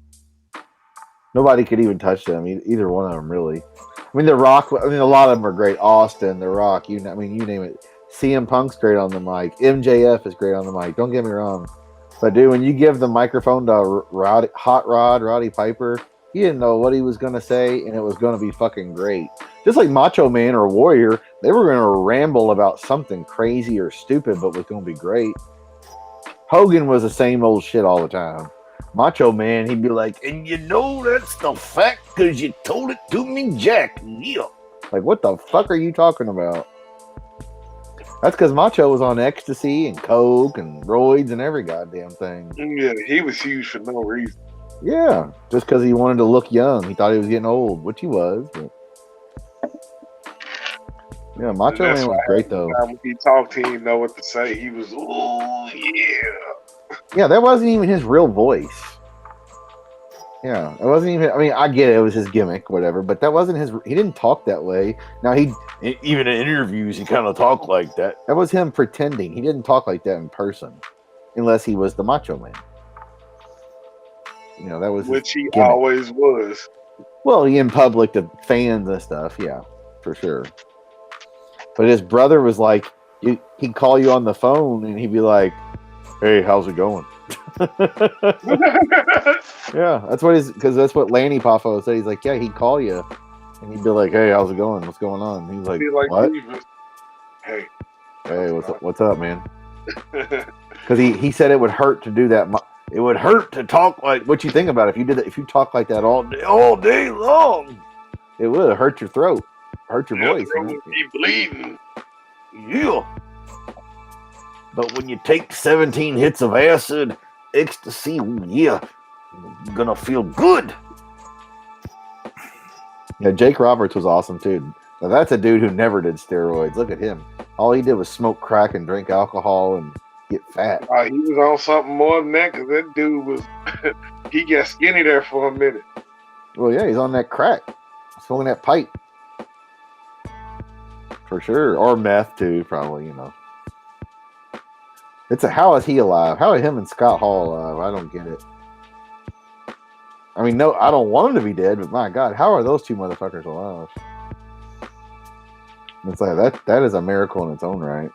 Nobody could even touch them, either one of them, really. I mean, The Rock, a lot of them are great. Austin, The Rock, you name it. CM Punk's great on the mic. MJF is great on the mic. Don't get me wrong. But, dude, when you give the microphone to Roddy Piper, he didn't know what he was going to say, and it was going to be fucking great. Just like Macho Man or Warrior, they were going to ramble about something crazy or stupid, but was going to be great. Hogan was the same old shit all the time. Macho Man, he'd be like, and that's the fact because you told it to me, Jack. Yeah. Like, what the fuck are you talking about? That's because Macho was on ecstasy and coke and roids and every goddamn thing. Yeah, he was huge for no reason. Yeah, just because he wanted to look young. He thought he was getting old, which he was. But... yeah, Macho Man was great, though. When he talked, he didn't know what to say. He was, oh, yeah. Yeah, that wasn't even his real voice. Yeah, it wasn't even. I mean, I get it; it was his gimmick, whatever. But that wasn't his. He didn't talk that way. Now even in interviews, he kind of talked like that. That was him pretending. He didn't talk like that in person, unless he was the Macho Man. That was which he gimmick. Always was. Well, in public to fans and stuff, yeah, for sure. But his brother was like, he'd call you on the phone and he'd be like, "Hey, how's it going?" Yeah, that's what Lanny Poffo said. He's like, yeah, he'd call you and he'd be like, "Hey, how's it going? What's going on?" He's like, "What? Hey, what's up, man?" Because he said it would hurt to do that. It would hurt to talk like what you think about it. If you did that, if you talk like that all day long, it would hurt your throat, hurt your voice. Throat would be bleeding. Yeah. But when you take 17 hits of acid, ecstasy, yeah, you're gonna feel good. Yeah, Jake Roberts was awesome too. Now that's a dude who never did steroids. Look at him. All he did was smoke crack and drink alcohol and get fat. He was on something more than that because that dude was, he got skinny there for a minute. Well, yeah, he's on that crack. Smoking that pipe. For sure. Or meth too, probably, how is he alive? How are him and Scott Hall alive? I don't get it. I mean, no, I don't want him to be dead, but my God, how are those two motherfuckers alive? It's like that is a miracle in its own right.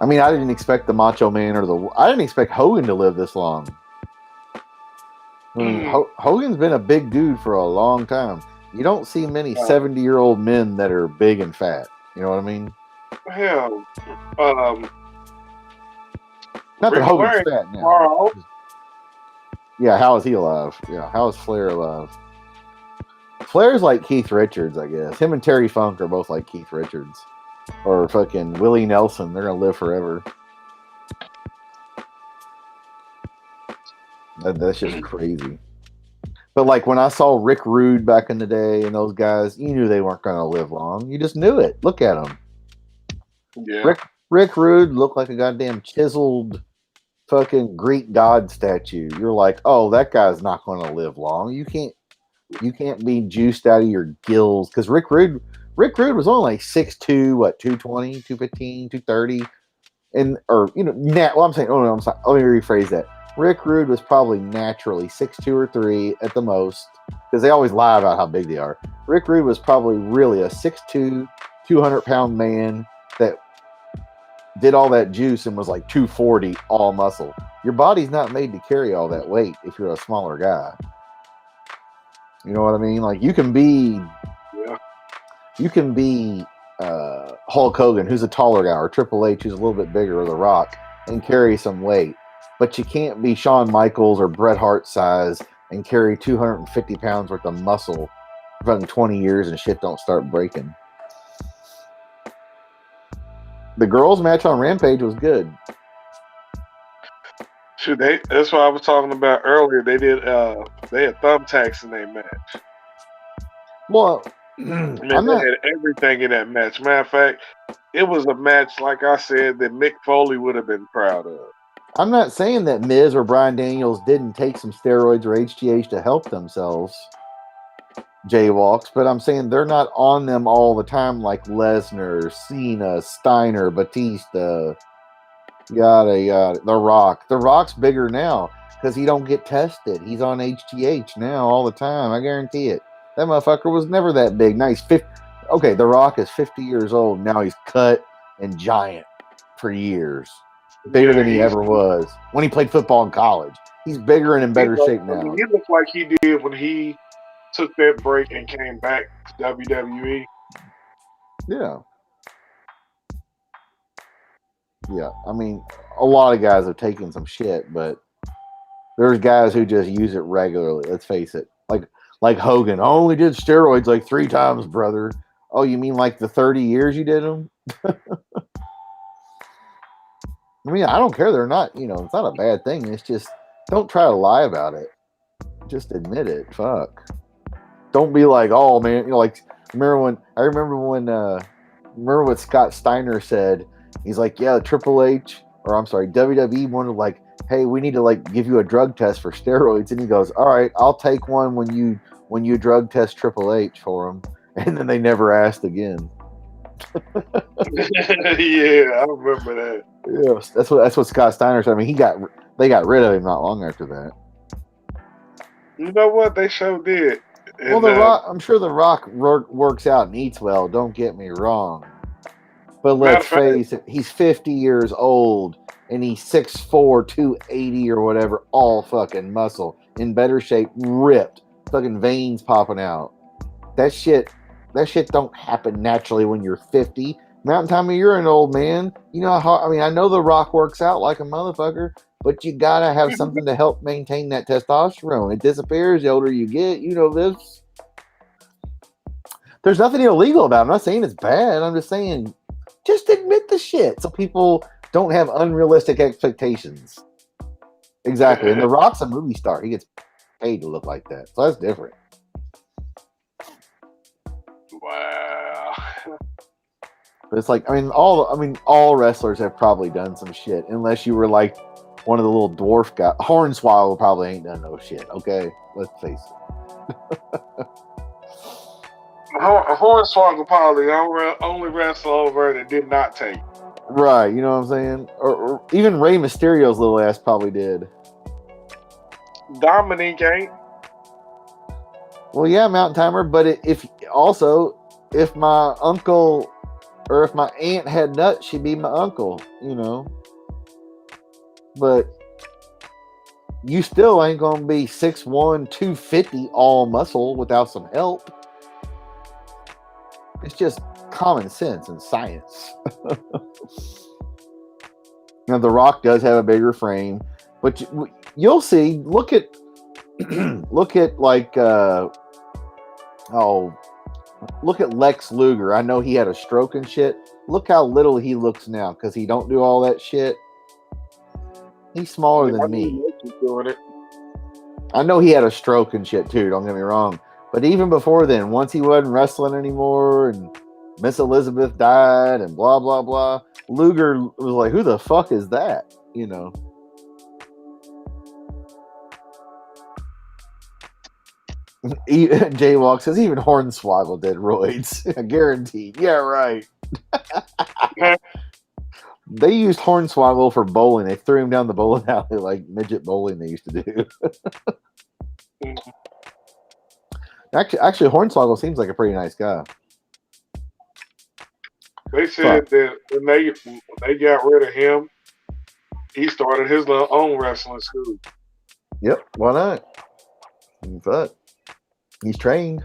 I mean, I didn't expect the Macho Man I didn't expect Hogan to live this long. I mean, Hogan's been a big dude for a long time. You don't see many 70-year-old men that are big and fat. You know what I mean? Hell, not that Hogan's fat now. Carl. Yeah, how is he alive? Yeah, how is Flair alive? Flair's like Keith Richards, I guess. Him and Terry Funk are both like Keith Richards. Or fucking Willie Nelson. They're going to live forever. That's just crazy. But like when I saw Rick Rude back in the day and those guys, you knew they weren't going to live long. You just knew it. Look at them. Yeah. Rick Rude looked like a goddamn chiseled fucking Greek god statue. You're like, oh, that guy's not going to live long. You can't be juiced out of your gills. Because Rick Rude was only like 6'2", 220, 215, 230. I'm saying, I'm sorry. Let me rephrase that. Rick Rude was probably naturally 6'2" or 3 at the most, because they always lie about how big they are. Rick Rude was probably really a 6'2", 200-pound man that did all that juice and was like 240 all muscle. Your body's not made to carry all that weight if you're a smaller guy. You know what I mean? Like you can be Hulk Hogan, who's a taller guy, or Triple H, who's a little bit bigger, or The Rock, and carry some weight. But you can't be Shawn Michaels or Bret Hart size and carry 250 pounds worth of muscle for 20 years and shit don't start breaking. The girls' match on Rampage was good. Shoot, that's what I was talking about earlier. They had thumbtacks in their match. Well, Man, they had everything in that match. Matter of fact, it was a match, like I said, that Mick Foley would have been proud of. I'm not saying that Miz or Bryan Daniels didn't take some steroids or HGH to help themselves, jaywalks, but I'm saying they're not on them all the time like Lesnar, Cena, Steiner, Batista, yada yada. The Rock. The Rock's bigger now because he don't get tested. He's on HGH now all the time. I guarantee it. That motherfucker was never that big. Now he's 50. Okay, The Rock is 50 years old. Now he's cut and giant for years. Bigger than he ever was when he played football in college. He's bigger and in better shape now. He looks like he did when he took that break and came back to WWE. Yeah. Yeah. I mean, a lot of guys have taken some shit, but there's guys who just use it regularly. Let's face it. Like Hogan. I only did steroids like 3 times, brother. Oh, you mean like the 30 years you did them? I mean, I don't care. They're not, it's not a bad thing. It's just, don't try to lie about it. Just admit it. Fuck. Don't be like, oh man, remember what Scott Steiner said? He's like, yeah, WWE wanted like, hey, we need to give you a drug test for steroids, and he goes, all right, I'll take one when you drug test Triple H for him, and then they never asked again. Yeah, I remember that. Yeah, that's what Scott Steiner said. I mean, they got rid of him not long after that. You know what? They sure did. And, well, Rock, I'm sure The Rock works out and eats well. Don't get me wrong, but let's face it, he's 50 years old and he's 6'4", 280 or whatever, all fucking muscle, in better shape, ripped, fucking veins popping out. That shit don't happen naturally when you're 50. Mountain Tommy, you're an old man. You know how? I mean, I know The Rock works out like a motherfucker, but you gotta have something to help maintain that testosterone. It disappears the older you get. You know this. There's nothing illegal about it. I'm not saying it's bad. I'm just saying, just admit the shit so people don't have unrealistic expectations. Exactly. And The Rock's a movie star. He gets paid to look like that, so that's different. Wow. But it's like, all wrestlers have probably done some shit, unless you were like one of the little dwarf guys. Hornswoggle probably ain't done no shit. Okay, let's face it. Hornswoggle probably only wrestler over that did not take. Right, you know what I'm saying? Or even Rey Mysterio's little ass probably did. Dominique ain't. Well, yeah, Mountain Timer, but if my uncle or if my aunt had nuts, she'd be my uncle, But you still ain't gonna be 6'1", 250 all muscle without some help. It's just common sense and science. Now, The Rock does have a bigger frame, but you'll see. Look at look at Lex Luger. I know he had a stroke and shit. Look how little he looks now because he don't do all that shit. He's smaller than me. I know he had a stroke and shit too, don't get me wrong. But even before then, once he wasn't wrestling anymore and Miss Elizabeth died and blah, blah, blah, Luger was like, who the fuck is that? Jaywalk says even Hornswoggle did roids. Guaranteed. Yeah, right. They used Hornswoggle for bowling. They threw him down the bowling alley like midget bowling they used to do. Actually, Hornswoggle seems like a pretty nice guy. They said that when they got rid of him, he started his own wrestling school. Yep, why not? But he's trained.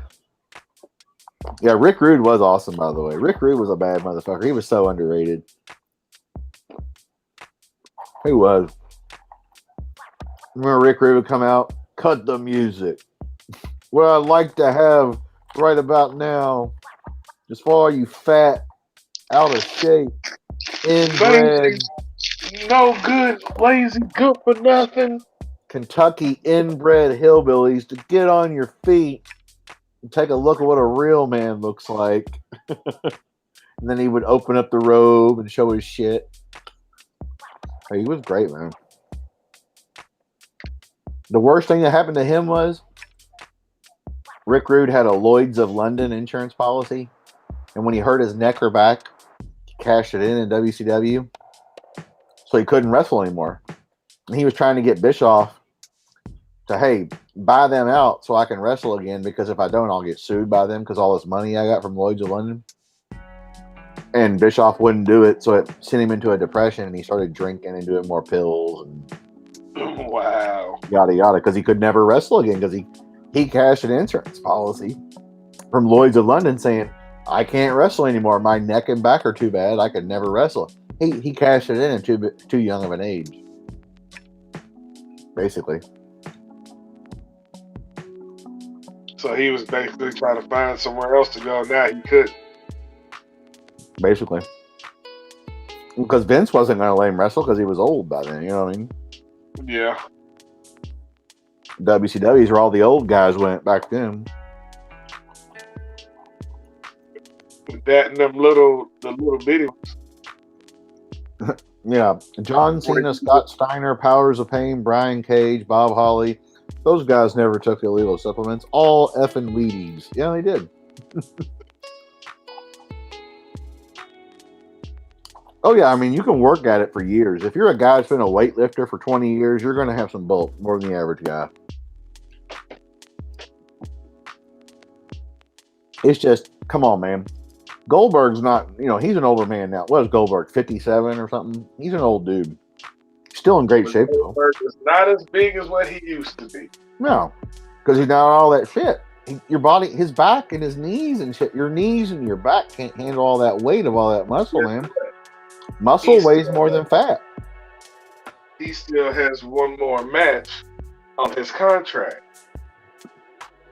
Yeah, Rick Rude was awesome, by the way. Rick Rude was a bad motherfucker. He was so underrated. He was. Remember Rick Rude would come out, cut the music. What I'd like to have right about now, just for all you fat, out of shape, inbred, No good, lazy, good for nothing. Kentucky inbred hillbillies to get on your feet and take a look at what a real man looks like. And then he would open up the robe and show his shit. Hey, he was great, man. The worst thing that happened to him was Rick Rude had a Lloyd's of London insurance policy. And when he hurt his neck or back, he cashed it in WCW. So he couldn't wrestle anymore. And he was trying to get Bischoff to, hey, buy them out so I can wrestle again, because if I don't, I'll get sued by them because all this money I got from Lloyd's of London. And Bischoff wouldn't do it, so it sent him into a depression, and he started drinking and doing more pills and Wow. yada yada, because he could never wrestle again because he cashed an insurance policy from Lloyd's of London saying, I can't wrestle anymore. My neck and back are too bad. I could never wrestle. He cashed it in at too young of an age, basically. So he was basically trying to find somewhere else to go. Now he couldn't. Basically. Because Vince wasn't going to let him wrestle because he was old by then, you know what I mean? Yeah. WCW's where all the old guys went back then. That and the little bitty ones. Yeah. John Cena, Scott Steiner, Powers of Pain, Brian Cage, Bob Holly. Those guys never took illegal supplements. All effing Wheaties. Yeah, they did. Oh, yeah. I mean, you can work at it for years. If you're a guy that's been a weightlifter for 20 years, you're going to have some bulk more than the average guy. It's just, come on, man. Goldberg's not, he's an older man now. What is Goldberg, 57 or something? He's an old dude. Still in great shape, though. Goldberg is not as big as what he used to be. No, because he's not all that shit. Your body, his back and his knees and shit, your knees and your back can't handle all that weight of all that muscle, man. Muscle weighs more than fat. He still has one more match on his contract.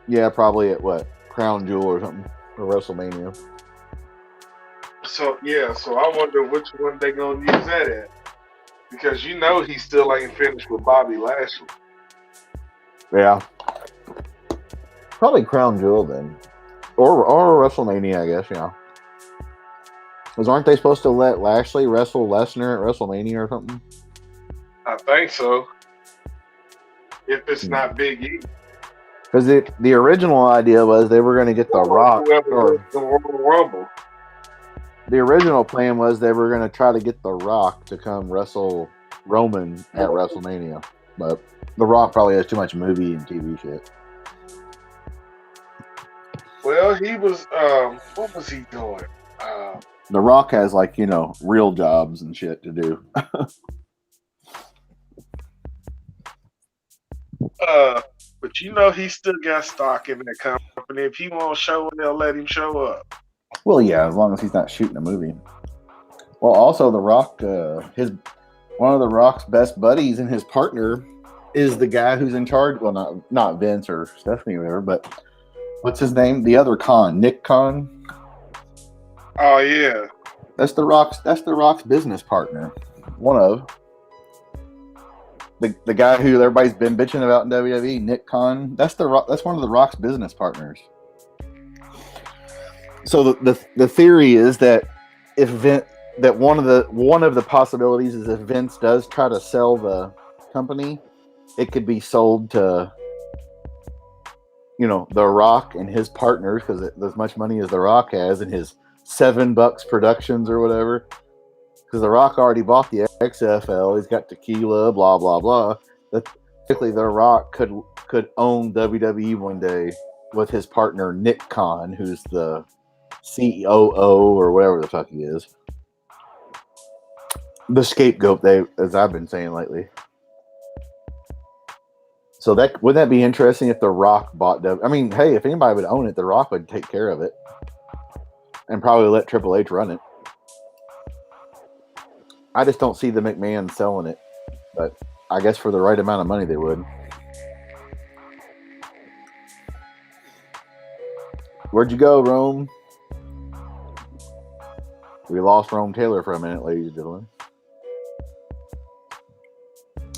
Yeah, probably at what? Crown Jewel or something. Or WrestleMania. So I wonder which one they gonna use that at. Because he still ain't finished with Bobby Lashley. Yeah. Probably Crown Jewel then. Or WrestleMania, I guess, yeah. Because aren't they supposed to let Lashley wrestle Lesnar at WrestleMania or something? I think so. If it's not Big E. Because the original idea was they were going to get The Rock. Or the Royal Rumble. The original plan was they were going to try to get The Rock to come wrestle Roman at WrestleMania. But The Rock probably has too much movie and TV shit. Well, he was, what was he doing? The Rock has, real jobs and shit to do. But he still got stock in that company. If he won't show up, they'll let him show up. Well, yeah, as long as he's not shooting a movie. Well, also, The Rock, one of The Rock's best buddies and his partner is the guy who's in charge. Well, not Vince or Stephanie or whatever, but what's his name? The other Khan, Nick Khan. Oh yeah, that's The Rock's business partner. One of the guy who everybody's been bitching about in WWE, Nick Khan. That's one of The Rock's business partners. So the theory is that one of the possibilities is if Vince does try to sell the company, it could be sold to The Rock and his partners, because as much money as The Rock has in his $7 Productions or whatever, because The Rock already bought the XFL. He's got tequila, blah blah blah. Basically, The Rock could own WWE one day with his partner Nick Khan, who's the COO or whatever the fuck he is, the scapegoat, as I've been saying lately. So that wouldn't that be interesting if The Rock bought I mean, hey, if anybody would own it, The Rock would take care of it and probably let Triple H run it. I just don't see the McMahon selling it, but I guess for the right amount of money they would. Where'd you go, Rome? We lost Rome Taylor for a minute, ladies and gentlemen.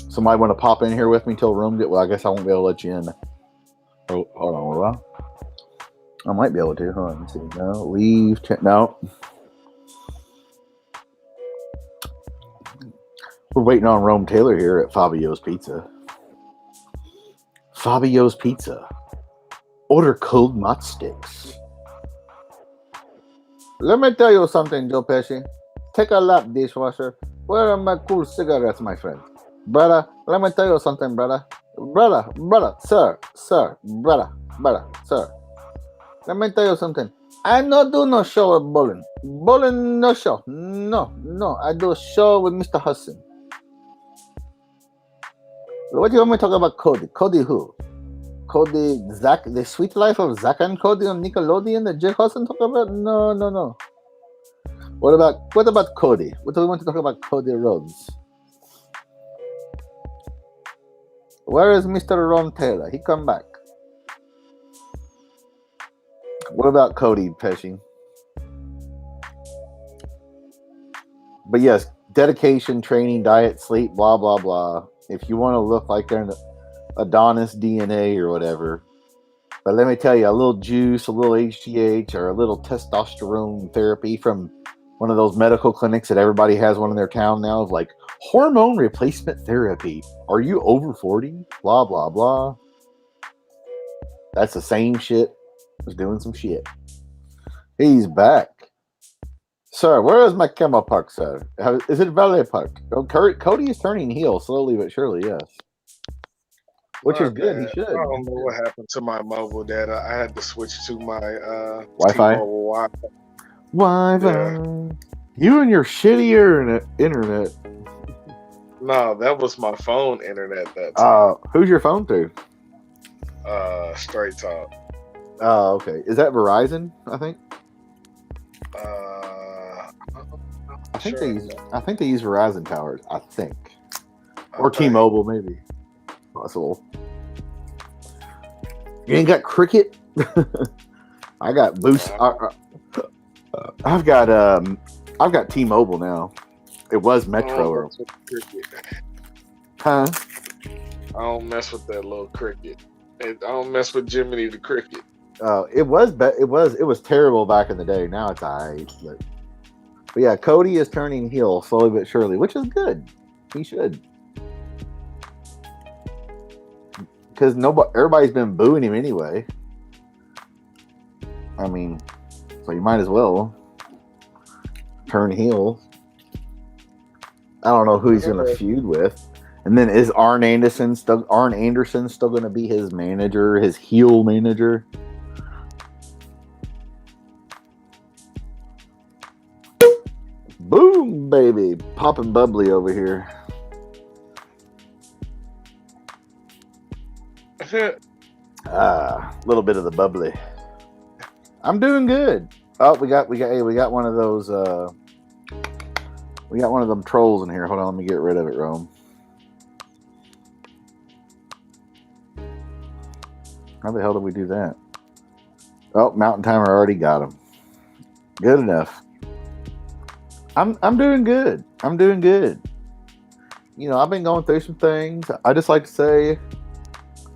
Somebody want to pop in here with me till Rome get? Well, I guess I won't be able to let you in. Oh, hold on, hold on. I might be able to. Hold on, let me see. No, leave. No. We're waiting on Rome Taylor here at Fabio's Pizza. Fabio's Pizza. Order cold mott sticks. Let me tell you something, Joe Pesci. Take a lap, dishwasher. Where are my cool cigarettes, my friend? Brother, let me tell you something, brother. Brother, sir, brother, sir. Let me tell you something. I no do no show with bowling. Bowling, no show. No. I do a show with Mr. Hudson. What do you want me to talk about Cody? Cody who? Cody, Zach, the Sweet Life of Zach and Cody on Nickelodeon that Jake Hudson talk about? No. What about Cody? What do we want to talk about Cody Rhodes? Where is Mr. Ron Taylor? He come back. What about Cody Pesci? But yes, dedication, training, diet, sleep, blah, blah, blah. If you want to look like they're in Adonis DNA or whatever. But let me tell you, a little juice, a little HGH, or a little testosterone therapy from one of those medical clinics that everybody has one in their town now of like hormone replacement therapy. Are you over 40? Blah, blah, blah. That's the same shit. Was doing some shit. He's back. Sir, where is my camel park, sir? Is it Valet Park? Oh, Cody is turning heel slowly but surely, yes. Which is good. He should. I don't know what happened to my mobile data. I had to switch to my Wi-Fi. Wi-Fi. Yeah. You and your shitty internet. No, that was my phone internet that time. Who's your phone to? Straight Talk. Oh, okay. Is that Verizon? I think. I think they use Verizon towers. I think, or T-Mobile maybe. Possible. You ain't got Cricket? I got Boost. I've got T-Mobile now. It was Metro. Huh? I don't mess with that little Cricket. I don't mess with Jiminy the Cricket. It was terrible back in the day. Now it's alright. But yeah, Cody is turning heel slowly but surely, which is good. He should. Because everybody's been booing him anyway. I mean, so you might as well turn heel. I don't know who he's going to feud with. And then is Arn Anderson still going to be his manager, his heel manager? Boom, baby. Popping bubbly over here. A little bit of the bubbly. I'm doing good. Oh, we got one of those we got one of them trolls in here. Hold on, let me get rid of it, Rome. How the hell did we do that? Oh, Mountain Timer already got him. Good enough. I'm doing good. I'm doing good. You know, I've been going through some things. I just like to say,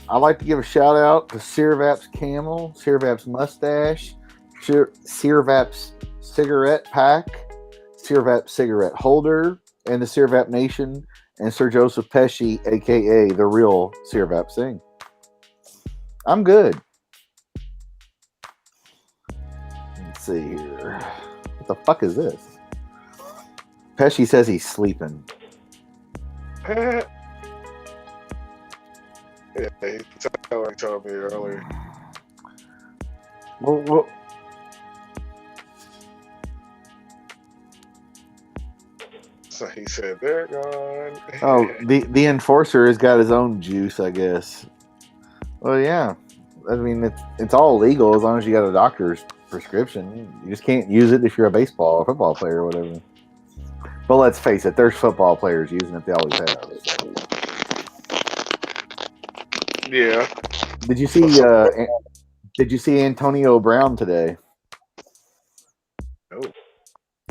I like to give a shout out to Sirvap's Camel, Sirvap's Mustache, Sirvap's Cigarette Pack, Sirvap's Cigarette Holder, and the Sirvap Nation, and Sir Joseph Pesci, aka the real Sirvap Singh. I'm good. Let's see here. What the fuck is this? Pesci says he's sleeping. Yeah, he told me earlier. Well, So he said they're gone. oh, the enforcer has got his own juice, I guess. Well, yeah. I mean, it's all legal as long as you got a doctor's prescription. You just can't use it if you're a baseball or football player or whatever. But let's face it, there's football players using it. They always have. Yeah. Did you see? Did you see Antonio Brown today? No.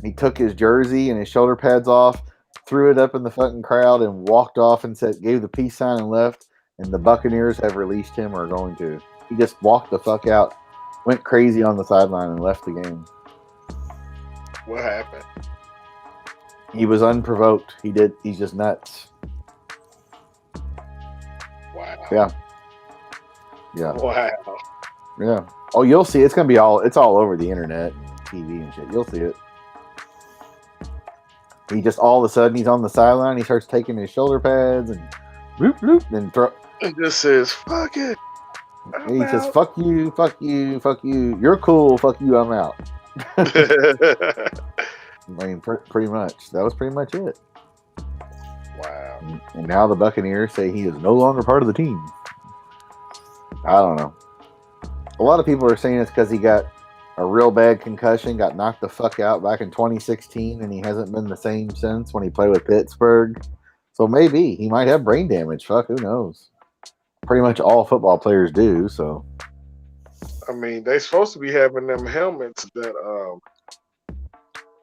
He took his jersey and his shoulder pads off, threw it up in the fucking crowd, and walked off and gave the peace sign and left. And the Buccaneers have released him or are going to. He just walked the fuck out, went crazy on the sideline, and left the game. What happened? He was unprovoked. He's just nuts. Wow. Yeah. Yeah. Wow. Yeah. Oh, you'll see. It's all over the internet and TV and shit. You'll see it. He just all of a sudden he's on the sideline. He starts taking his shoulder pads and bloop bloop and throw. It just says "fuck it." He says "fuck you, fuck you, fuck you. You're cool. Fuck you. I'm out." I mean, pretty much. That was pretty much it. Wow. And now the Buccaneers say he is no longer part of the team. I don't know. A lot of people are saying it's because he got a real bad concussion, got knocked the fuck out back in 2016, and he hasn't been the same since when he played with Pittsburgh. So maybe he might have brain damage. Fuck, who knows? Pretty much all football players do. So I mean, they supposed to be having them helmets that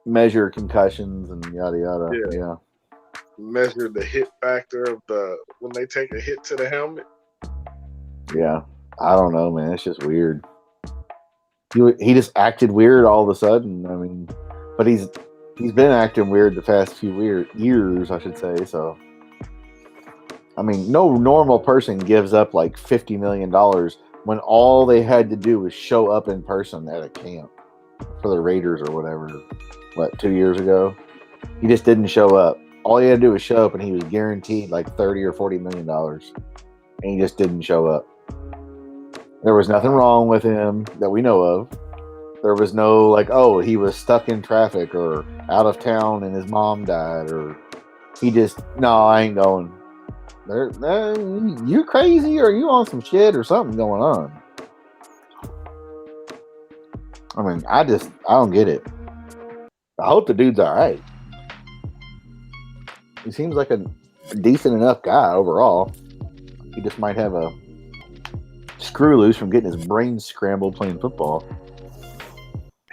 measure concussions and yada yada. Yeah. measure the hit factor of when they take a hit to the helmet. Yeah. I don't know, man. It's just weird. He just acted weird all of a sudden. I mean, but he's been acting weird the past few years, I should say. So, I mean, no normal person gives up like $50 million when all they had to do was show up in person at a camp for the Raiders or whatever. What, 2 years ago? He just didn't show up. All he had to do was show up, and he was guaranteed like $30 or $40 million, and he just didn't show up. There was nothing wrong with him that we know of. There was no like, oh, he was stuck in traffic or out of town and his mom died, or he just, no, I ain't going. You crazy, or you on some shit or something going on? I mean, I don't get it. I hope the dude's all right. He seems like a decent enough guy overall. He just might have a screw loose from getting his brain scrambled playing football.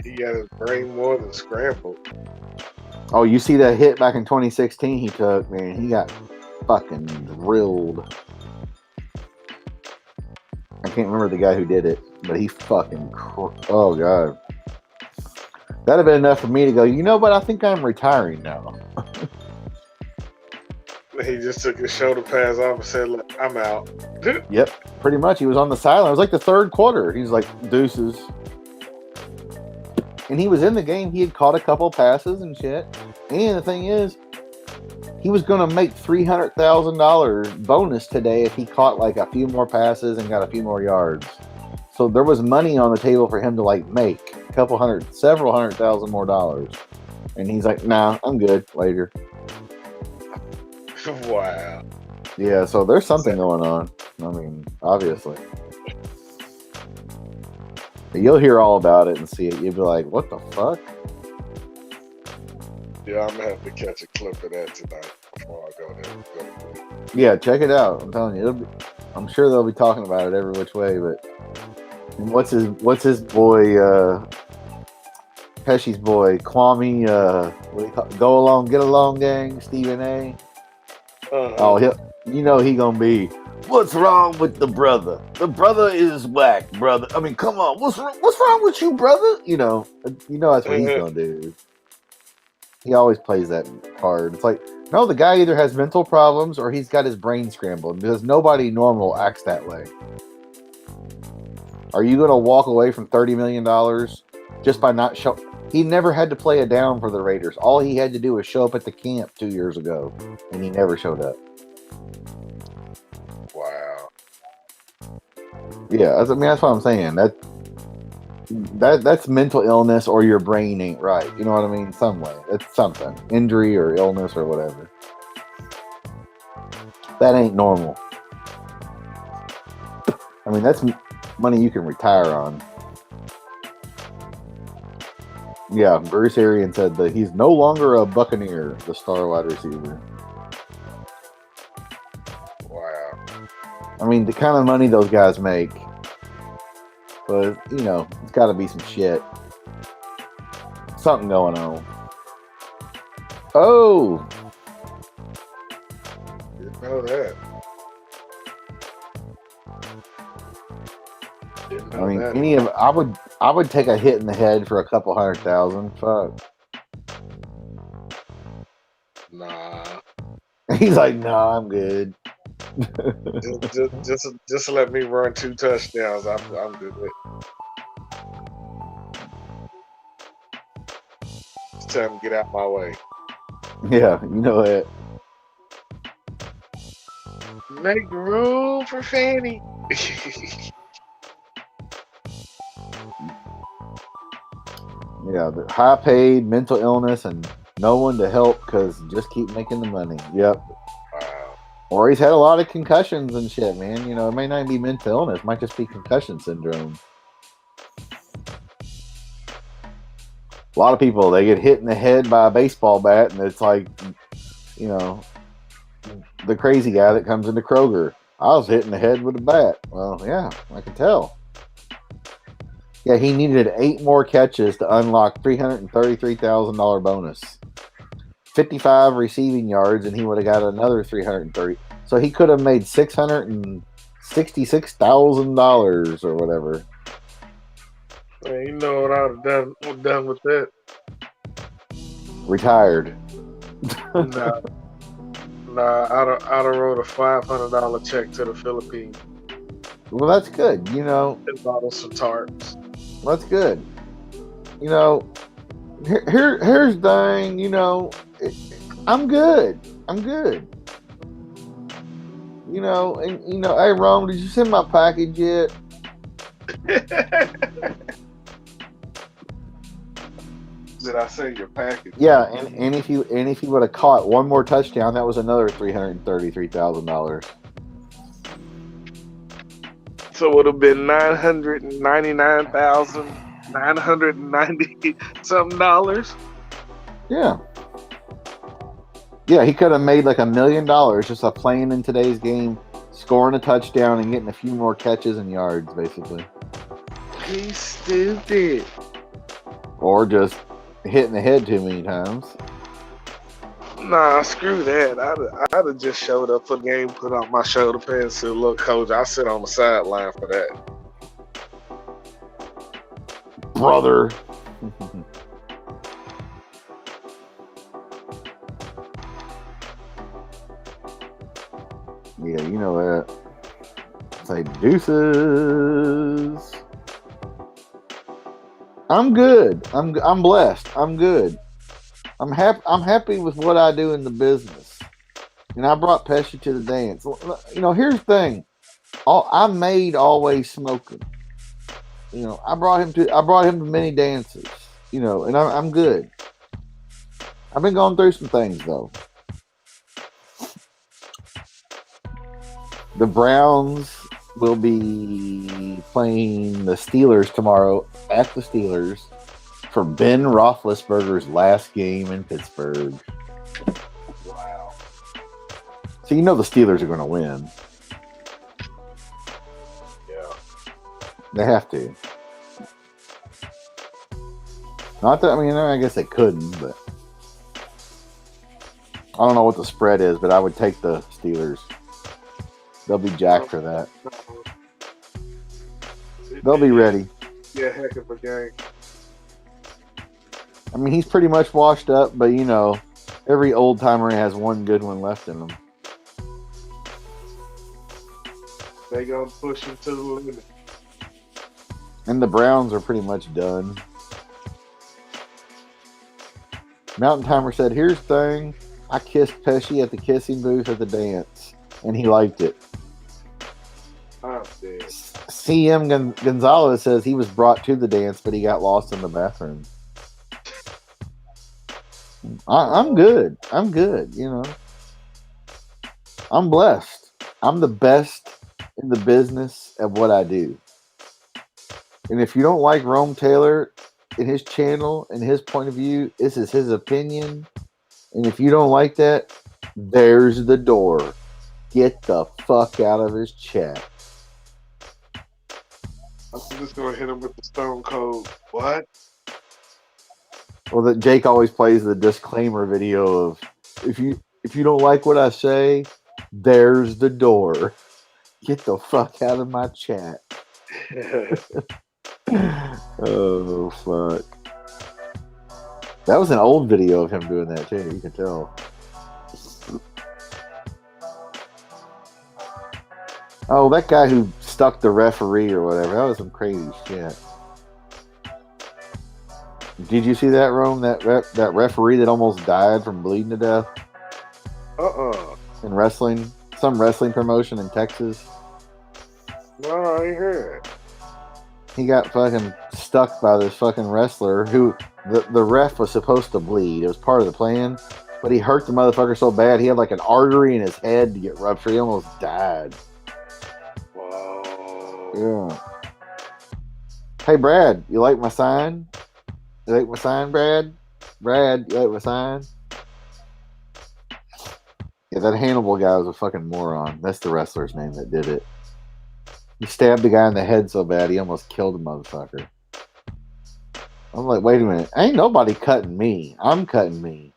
He got his brain more than scrambled. Oh, you see that hit back in 2016 he took, man? He got fucking drilled. I can't remember the guy who did it, but he fucking... Oh, God. That'd have been enough for me to go, you know what? I think I'm retiring now. He just took his shoulder pads off and said, look, I'm out. Yep, pretty much. He was on the sideline. It was like the third quarter. He's like, deuces. And he was in the game. He had caught a couple passes and shit. And the thing is, he was going to make $300,000 bonus today if he caught like a few more passes and got a few more yards. So there was money on the table for him to like make several $100,000 more dollars. And he's like, nah, I'm good later. Wow. Yeah, so there's something going on. I mean, obviously. You'll hear all about it and see it. You'll be like, what the fuck? Yeah, I'm going to have to catch a clip of that tonight before I go there. Yeah, check it out. I'm telling you. I'm sure they'll be talking about it every which way, but what's his boy, Pesci's boy, Kwame, Go Along, Get Along Gang, Stephen A. Oh, he gonna be, what's wrong with the brother? The brother is whack, brother. I mean, come on, what's wrong with you, brother? You know that's what he's gonna do. He always plays that card. It's like, no, the guy either has mental problems or he's got his brain scrambled, because nobody normal acts that way. Are you gonna walk away from $30 million just by not show? He never had to play a down for the Raiders. All he had to do was show up at the camp 2 years ago, and he never showed up. Wow. Yeah, I mean, that's what I'm saying. That's mental illness, or your brain ain't right. You know what I mean? Some way. It's something. Injury or illness or whatever. That ain't normal. I mean, that's money you can retire on. Yeah, Bruce Arians said that he's no longer a Buccaneer, the star wide receiver. Wow. I mean, the kind of money those guys make. But, you know, it's got to be some shit. Something going on. Oh! Didn't know that. Didn't know I mean, that. I would take a hit in the head for a couple $100,000. Fuck. Nah. He's like, nah, I'm good. just let me run 2 touchdowns. I'm good with it. Just tell him to get out my way. Yeah, you know it. Make room for Fanny. Yeah, the high paid, mental illness, and no one to help because just keep making the money. Yep. Wow. Or he's had a lot of concussions and shit, man. You know, it may not be mental illness, it might just be concussion syndrome. A lot of people, they get hit in the head by a baseball bat, and it's like, you know, the crazy guy that comes into Kroger. I was hit in the head with a bat. Well, yeah, I can tell. Yeah, he needed 8 more catches to unlock $333,000 bonus. 55 receiving yards, and he would have got another 330. So he could have made $666,000 or whatever. Man, you know what I would have done with that? Retired. Nah, I'd have wrote a $500 check to the Philippines Well, that's good. You know, and bought some tarps. that's good. You know, here's the thing. You know, I'm good. I'm good. You know, and you know, hey Rome, did you send my package yet? Did I say your package? Yeah, and if you would have caught one more touchdown, that was another $333,000. So it would have been $999,990 something dollars. Yeah. Yeah, he could have made like $1 million just playing in today's game, scoring a touchdown and getting a few more catches and yards, basically. He's stupid. Or just hitting the head too many times. Nah, screw that. I'd have just showed up for the game, put on my shoulder pads, and said, look, coach, I'll sit on the sideline for that. Brother. Yeah, you know that. Say deuces. I'm good. I'm blessed. I'm good. I'm happy with what I do in the business. And I brought Pesci to the dance. You know, here's the thing. I made Always Smoking. You know, I brought him to many dances. You know, and I'm good. I've been going through some things though. The Browns will be playing the Steelers tomorrow at the Steelers for Ben Roethlisberger's last game in Pittsburgh. Wow. So you know the Steelers are going to win. Yeah. They have to. Not that, I mean, I guess they couldn't, but I don't know what the spread is, but I would take the Steelers. They'll be jacked for that. They'll be ready. Yeah, heck of a game. I mean, he's pretty much washed up, but you know, every old timer has one good one left in him. They gonna push him to the limit. And the Browns are pretty much done. Mountain Timer said, here's the thing. I kissed Pesci at the kissing booth at the dance, and he liked it. I'm dead. CM Gonzalez says he was brought to the dance, but he got lost in the bathroom. I'm good. I'm good, you know. I'm blessed. I'm the best in the business of what I do. And if you don't like Rome Taylor and his channel and his point of view, this is his opinion. And if you don't like that, there's the door. Get the fuck out of his chat. I'm just gonna hit him with the Stone Cold. What? Well, that Jake always plays the disclaimer video of if you don't like what I say, there's the door. Get the fuck out of my chat. Oh fuck. That was an old video of him doing that too, you can tell. Oh, that guy who stuck the referee or whatever, that was some crazy shit. Did you see that, Rome? That referee that almost died from bleeding to death? In wrestling? Some wrestling promotion in Texas? No, I ain't heard. He got fucking stuck by this fucking wrestler who the ref was supposed to bleed. It was part of the plan. But he hurt the motherfucker so bad he had like an artery in his head to get ruptured. He almost died. Whoa. Yeah. Hey Brad, you like my sign? You like my sign, Brad? Brad, you like my sign? Yeah, that Hannibal guy was a fucking moron. That's the wrestler's name that did it. He stabbed the guy in the head so bad he almost killed the motherfucker. I'm like, wait a minute. Ain't nobody cutting me. I'm cutting me.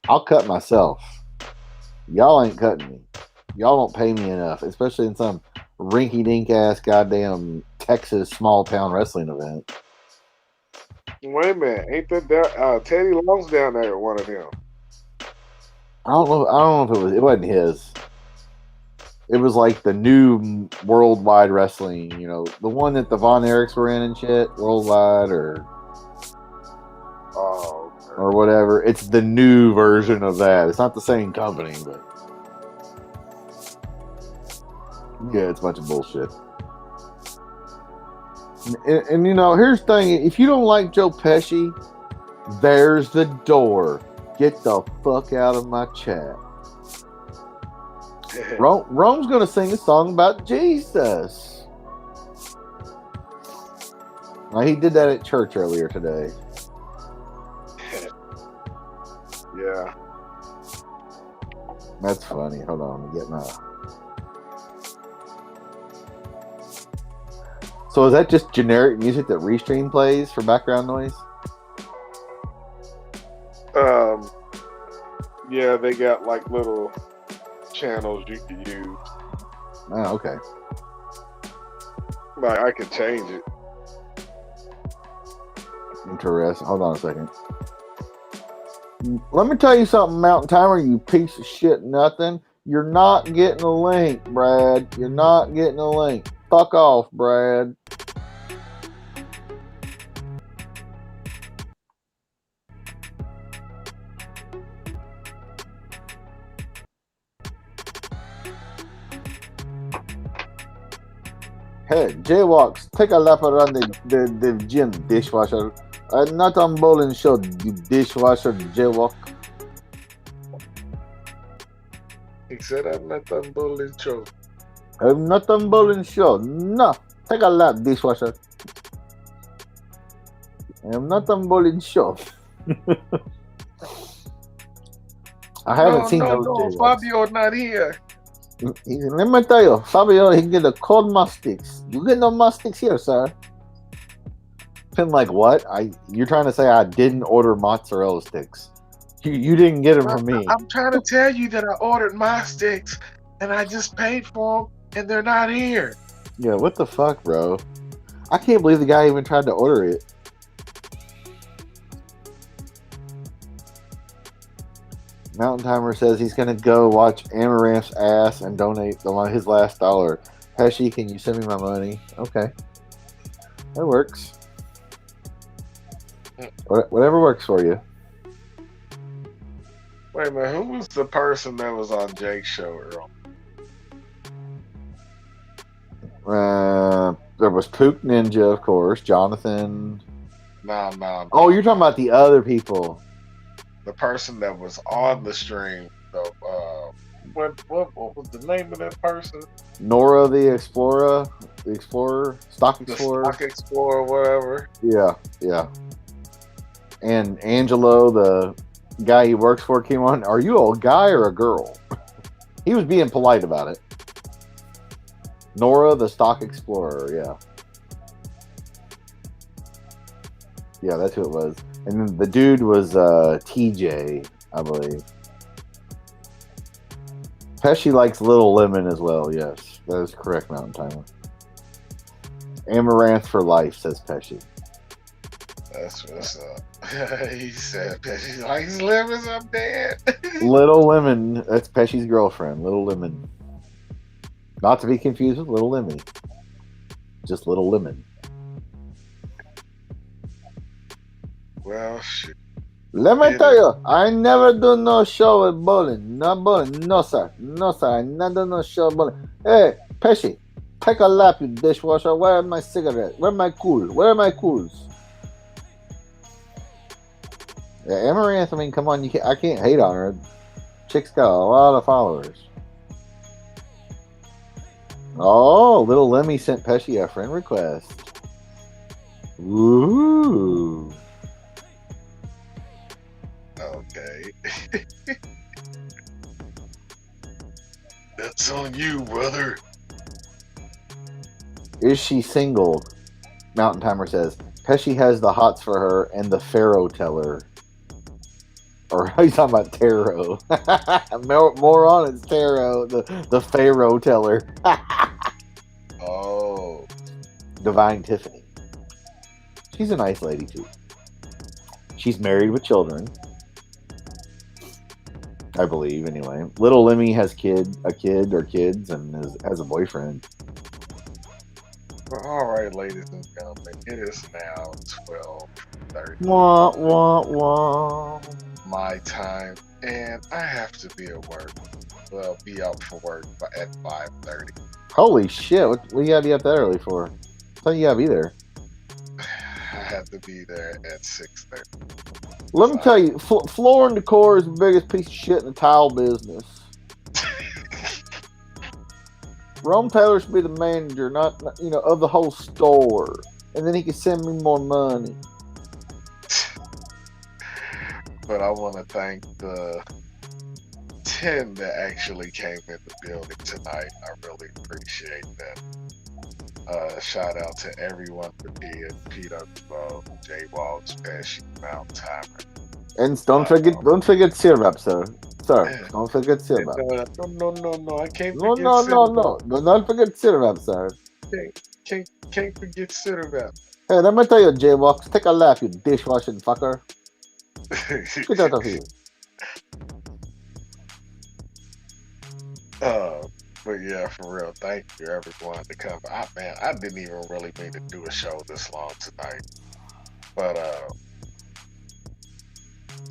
I'll cut myself. Y'all ain't cutting me. Y'all don't pay me enough, especially in some rinky-dink ass goddamn Texas small town wrestling event. Wait a minute. Ain't that Teddy Long's down there at one of them? I don't know if it wasn't his. It was like the new Worldwide Wrestling, you know, the one that the Von Erichs were in and shit, Worldwide or whatever. It's the new version of that. It's not the same company, but yeah, it's a bunch of bullshit. And you know, here's the thing: if you don't like Joe Pesci, there's the door. Get the fuck out of my chat. Rome's gonna sing a song about Jesus. Now, he did that at church earlier today. Yeah. That's funny. Hold on, let me get my. So is that just generic music that Restream plays for background noise? Yeah, they got like little channels you can use. Oh, okay. Like I can change it. Interesting. Hold on a second. Let me tell you something, Mountain Timer, you piece of shit nothing. You're not getting a link, Brad. You're not getting a link. Fuck off, Brad. Hey, jaywalks, take a lap around the gym, dishwasher. Not on bowling show, you dishwasher, jaywalk. He said I'm not on bowling show. I'm not on bowling show. No, take a lap, dishwasher. I'm not on bowling show. I haven't seen those jaywalks. Fabio's not here. Let me tell you, Fabio, he can get a cold mustics. You get no mustics here, sir. Been like, what? You're trying to say I didn't order mozzarella sticks? You didn't get them from me. I'm trying to tell you that I ordered my sticks and I just paid for them and they're not here. Yeah, what the fuck, bro? I can't believe the guy even tried to order it. Mountain Timer says he's gonna go watch Amaranth's ass and donate his last $1. Pesci, can you send me my money? Okay, that works. Whatever works for you. Wait a minute, who was the person that was on Jake's show earlier? There was Pook Ninja, of course. Jonathan. No. Oh, you're talking about the other people. The person that was on the stream. what was the name of that person? Nora the Explorer, Stock The Explorer. Stock Explorer, whatever. Yeah. And Angelo, the guy he works for, came on. Are you a guy or a girl? He was being polite about it. Nora the Stock Explorer, yeah. Yeah, that's who it was. And then the dude was TJ, I believe. Pesci likes Little Lemon as well, yes. That is correct, Mountain Timer. Amaranth for life, says Pesci. That's what's up. He said Pesci likes lemons. I'm dead. Little Lemon, that's Pesci's girlfriend, Little Lemon. Not to be confused with Little Lemmy. Just Little Lemon. Well, shit. Let me tell you, I never do no show with bowling. No bowling. No, sir. No, sir. I never do no show with bowling. Hey, Pesci, take a lap, you dishwasher. Where are my cigarettes? Where are my cool? Where are my cools? Yeah, Amaranth, I mean, come on. I can't hate on her. Chick's got a lot of followers. Oh, Little Lemmy sent Pesci a friend request. Ooh. Okay. That's on you, brother. Is she single? Mountain Timer says. Pesci has the hots for her and the Pharaoh teller. Or he's talking about tarot. More on it's tarot. The Pharaoh teller. Oh. Divine Tiffany. She's a nice lady too. She's married with children. I believe, anyway. Little Lemmy has a kid or kids and has a boyfriend. Well, all right, ladies and gentlemen, it is now 12:30 Wah, wah, wah. my time, and I have to be at work. Well, be out for work at 5:30. Holy shit! What you gotta be up that early for? I thought you gotta be there. I have to be there at 6:30. Let me tell you, Floor and Decor is the biggest piece of shit in the tile business. Rome Taylor should be the manager, not of the whole store, and then he can send me more money. But I want to thank the 10 that actually came in the building tonight. I really appreciate that. Shout out to everyone for being PWO, J Walls, Pesci, Mount Timer. And don't forget syrup, sir. Sir, don't forget syrup. No, I can't No, forget no, syrup. no. Do not forget syrup, sir. Can't forget syrup. Hey, let me tell you, J-Walks, take a lap, you dishwashing fucker. Get out of here. But yeah, for real, thank you everyone to come. I didn't even really mean to do a show this long tonight. But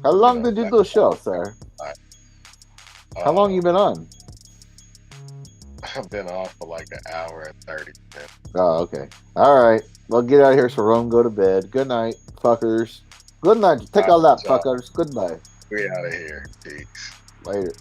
how long did you do a show, sir? How long you been on? I've been off for like an hour and 30 minutes. Oh, okay. All right. Well, get out of here so Rome go to bed. Good night, fuckers. Good night. Take a lap, fuckers. Goodbye. We out of here. Peace. Later.